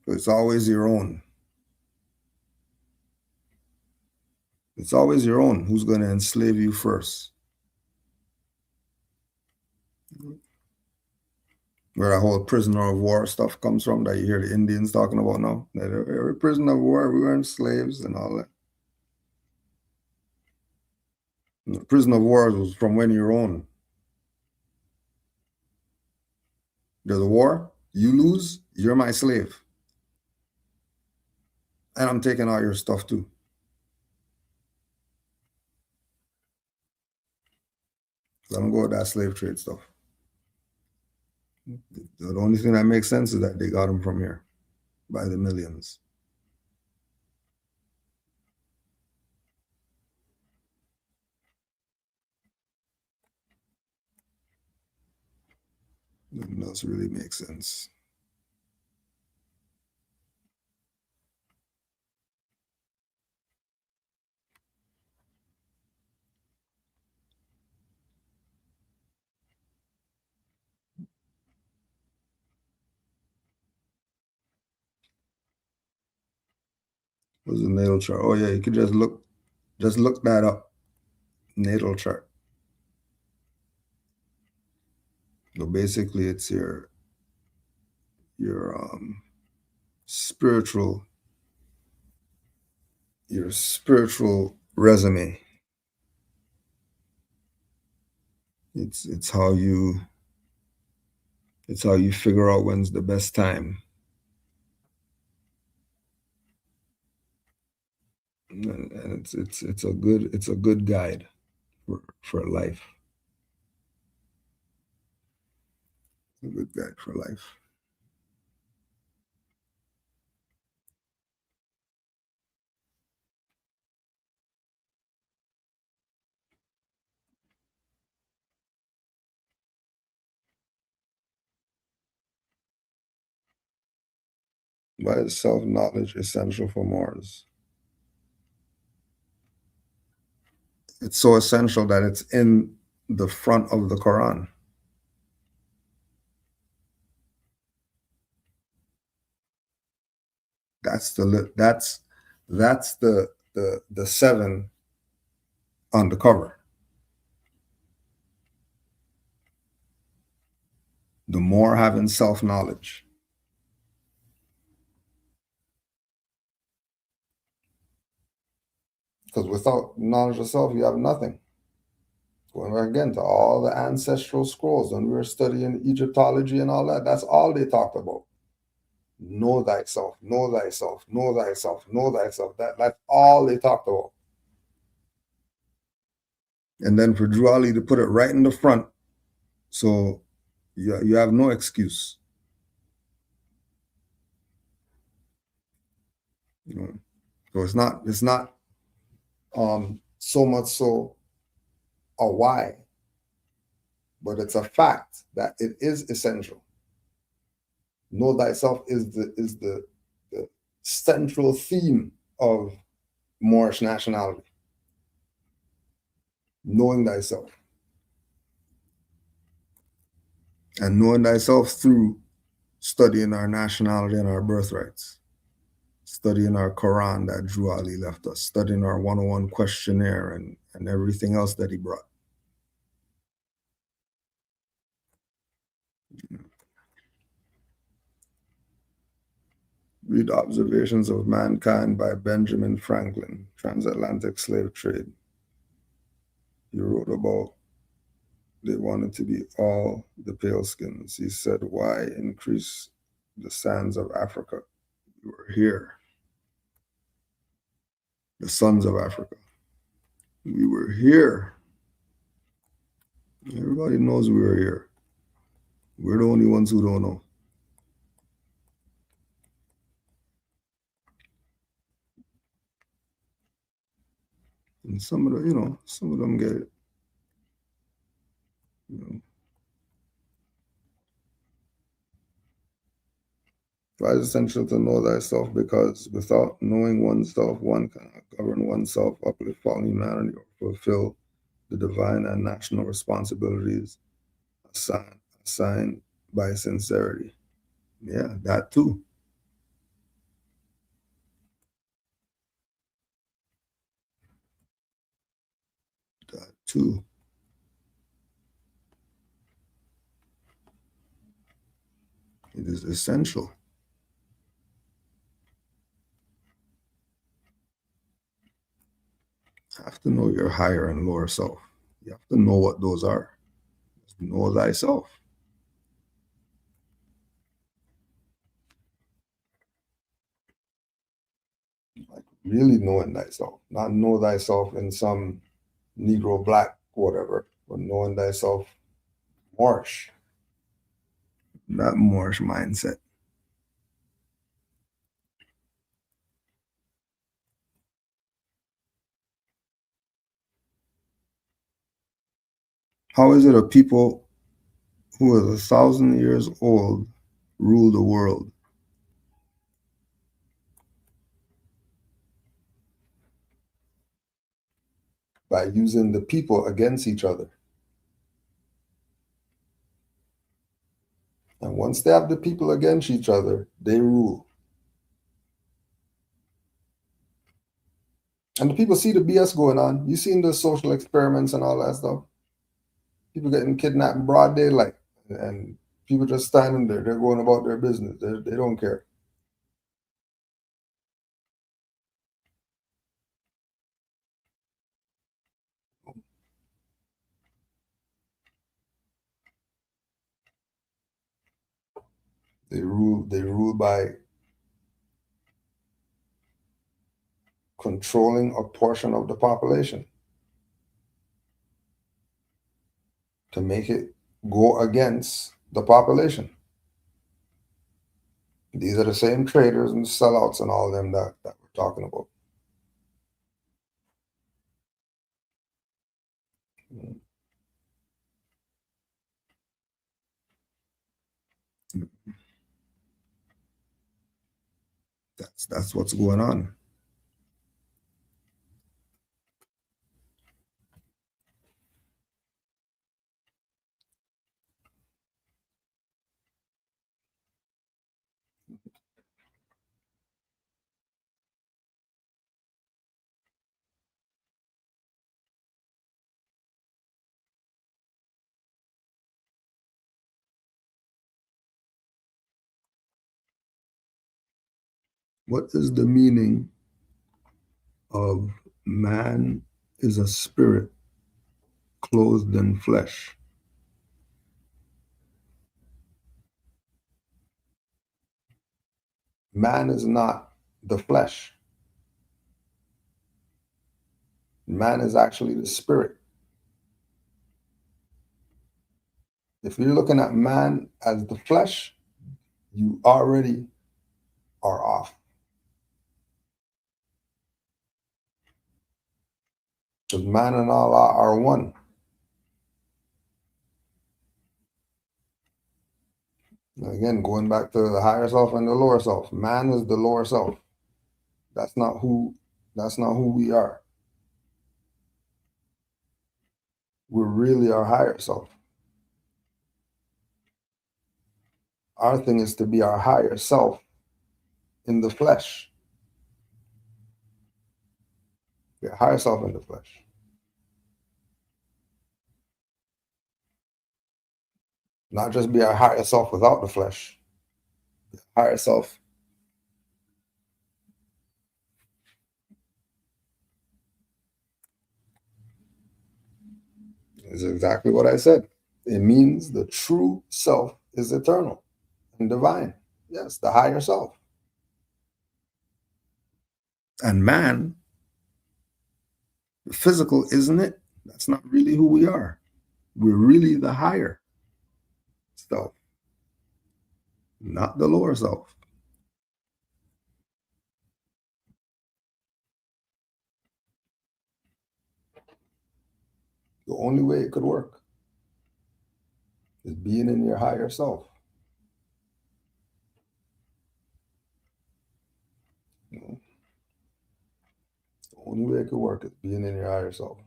So it's always your own. It's always your own who's going to enslave you first. Where that whole prisoner of war stuff comes from that you hear the Indians talking about now. That every prisoner of war, we weren't slaves and all that. And the prisoner of war was from when you're own. There's a war, you lose, you're my slave. And I'm taking all your stuff too. So I don't go with that slave trade stuff. The only thing that makes sense is that they got them from here by the millions. Nothing else really makes sense. What's the natal chart? Oh yeah, you could just look that up. Natal chart. So basically it's your spiritual resume. It's how you figure out when's the best time. And it's a good guide for life. A good guide for life. Why is self-knowledge essential for Moors? It's so essential that it's in the front of the Quran. That's the 7 on the cover. The Moor having self-knowledge. Because without knowledge of self, you have nothing. Going back again to all the ancestral scrolls, when we were studying Egyptology and all that, that's all they talked about. Know thyself, know thyself, know thyself, know thyself. That's all they talked about. And then for Drew Ali to put it right in the front, so you have no excuse. So it's not so much so a why, but it's a fact that it is essential. Know thyself is the central theme of Moorish nationality. Knowing thyself. And knowing thyself through studying our nationality and our birthrights. Studying our Quran that Drew Ali left us. Studying our 101 questionnaire and everything else that he brought. Read Observations of Mankind by Benjamin Franklin, Transatlantic Slave Trade. He wrote about they wanted to be all the pale skins. He said, why increase the sands of Africa? We were here. The sons of Africa. We were here. Everybody knows we were here. We're the only ones who don't know. And some of them get it. Why is it essential to know thyself? Because without knowing oneself, one cannot govern oneself, uplift fallen humanity, or fulfill the divine and national responsibilities assigned by sincerity. Yeah, that too. That too. It is essential. You have to know your higher and lower self. You have to know what those are. Just know thyself. Like really knowing thyself, not know thyself in some Negro, black, whatever, but knowing thyself Moorish. That Moorish mindset. How is it a people who is 1,000 years old rule the world? By using the people against each other. And once they have the people against each other, they rule. And the people see the BS going on. You seen the social experiments and all that stuff. People getting kidnapped in broad daylight, and people just standing there. They're going about their business. They don't care. They rule by controlling a portion of the population to make it go against the population. These are the same traders and sellouts and all of them that we're talking about. That's what's going on. What is the meaning of man is a spirit clothed in flesh? Man is not the flesh. Man is actually the spirit. If you're looking at man as the flesh, you already are off. Because man and Allah are one. Again, going back to the higher self and the lower self. Man is the lower self. That's not who we are. We're really our higher self. Our thing is to be our higher self in the flesh. Your higher self in the flesh. Not just be our higher self without the flesh. The higher self is exactly what I said. It means the true self is eternal and divine. Yes, the higher self. And man, physical, isn't it? That's not really who we are. We're really the higher self, not the lower self. The only way it could work is being in your higher self. The only way it could work is being in your higher self.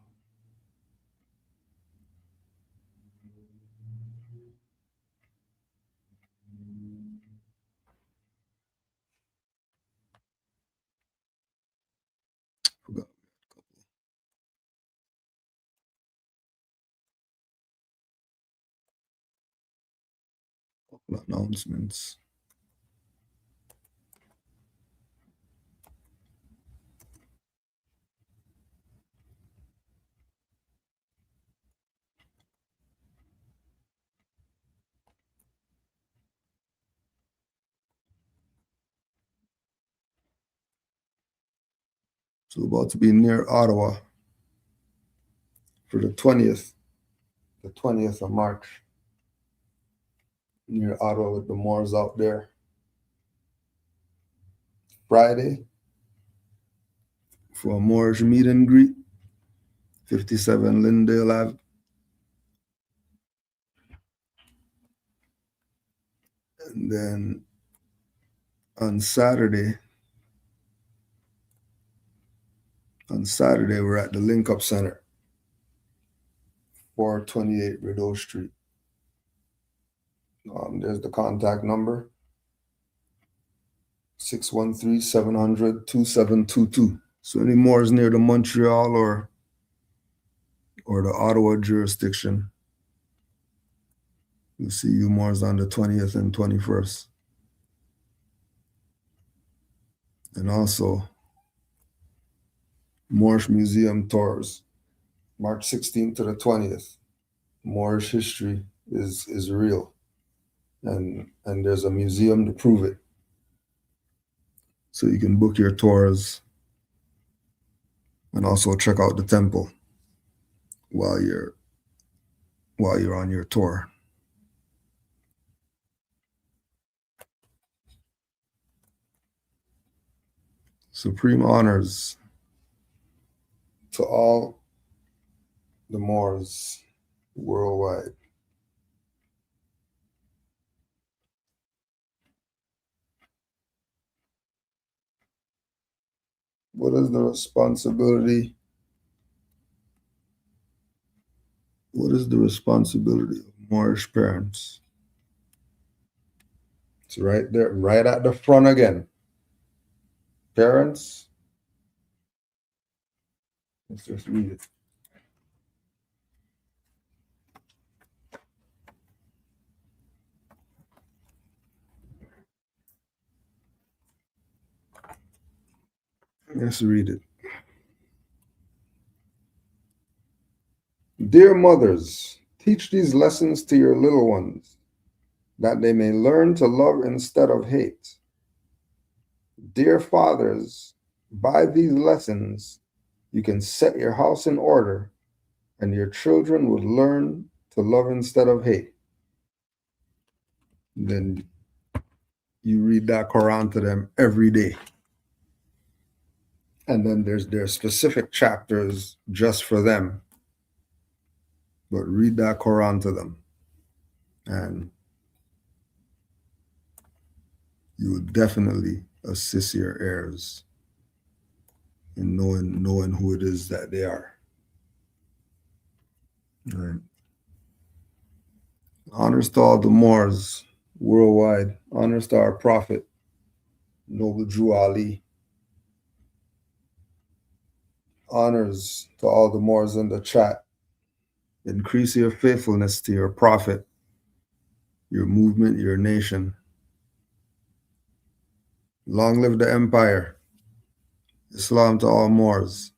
Forgot a couple of announcements. So about to be near Ottawa for the 20th of March. Near Ottawa with the Moors out there. Friday for a Moorish meet and greet, 57 Lindale Ave. And then on Saturday, we're at the Link Up Center, 428 Rideau Street. There's the contact number, 613-700-2722. So any Moors near the Montreal or the Ottawa jurisdiction, we'll see you Moors on the 20th and 21st. And also, Moorish Museum tours, March 16th to the 20th. Moorish history is real. And there's a museum to prove it. So you can book your tours and also check out the temple while you're on your tour. Supreme honors to all the Moors worldwide. What is the responsibility? What is the responsibility of Moorish parents? It's right there, right at the front again. Parents, let's just read it. Let's read it. Dear mothers, teach these lessons to your little ones, that they may learn to love instead of hate. Dear fathers, by these lessons, you can set your house in order, and your children would learn to love instead of hate. Then you read that Quran to them every day. And then there's specific chapters just for them. But read that Quran to them. And you will definitely assist your heirs in knowing who it is that they are. All right. Honors to all the Moors worldwide. Honors to our Prophet, Noble Drew Ali. Honors to all the Moors in the chat. Increase your faithfulness to your Prophet, your movement, your nation. Long live the empire. Islam to all Moors.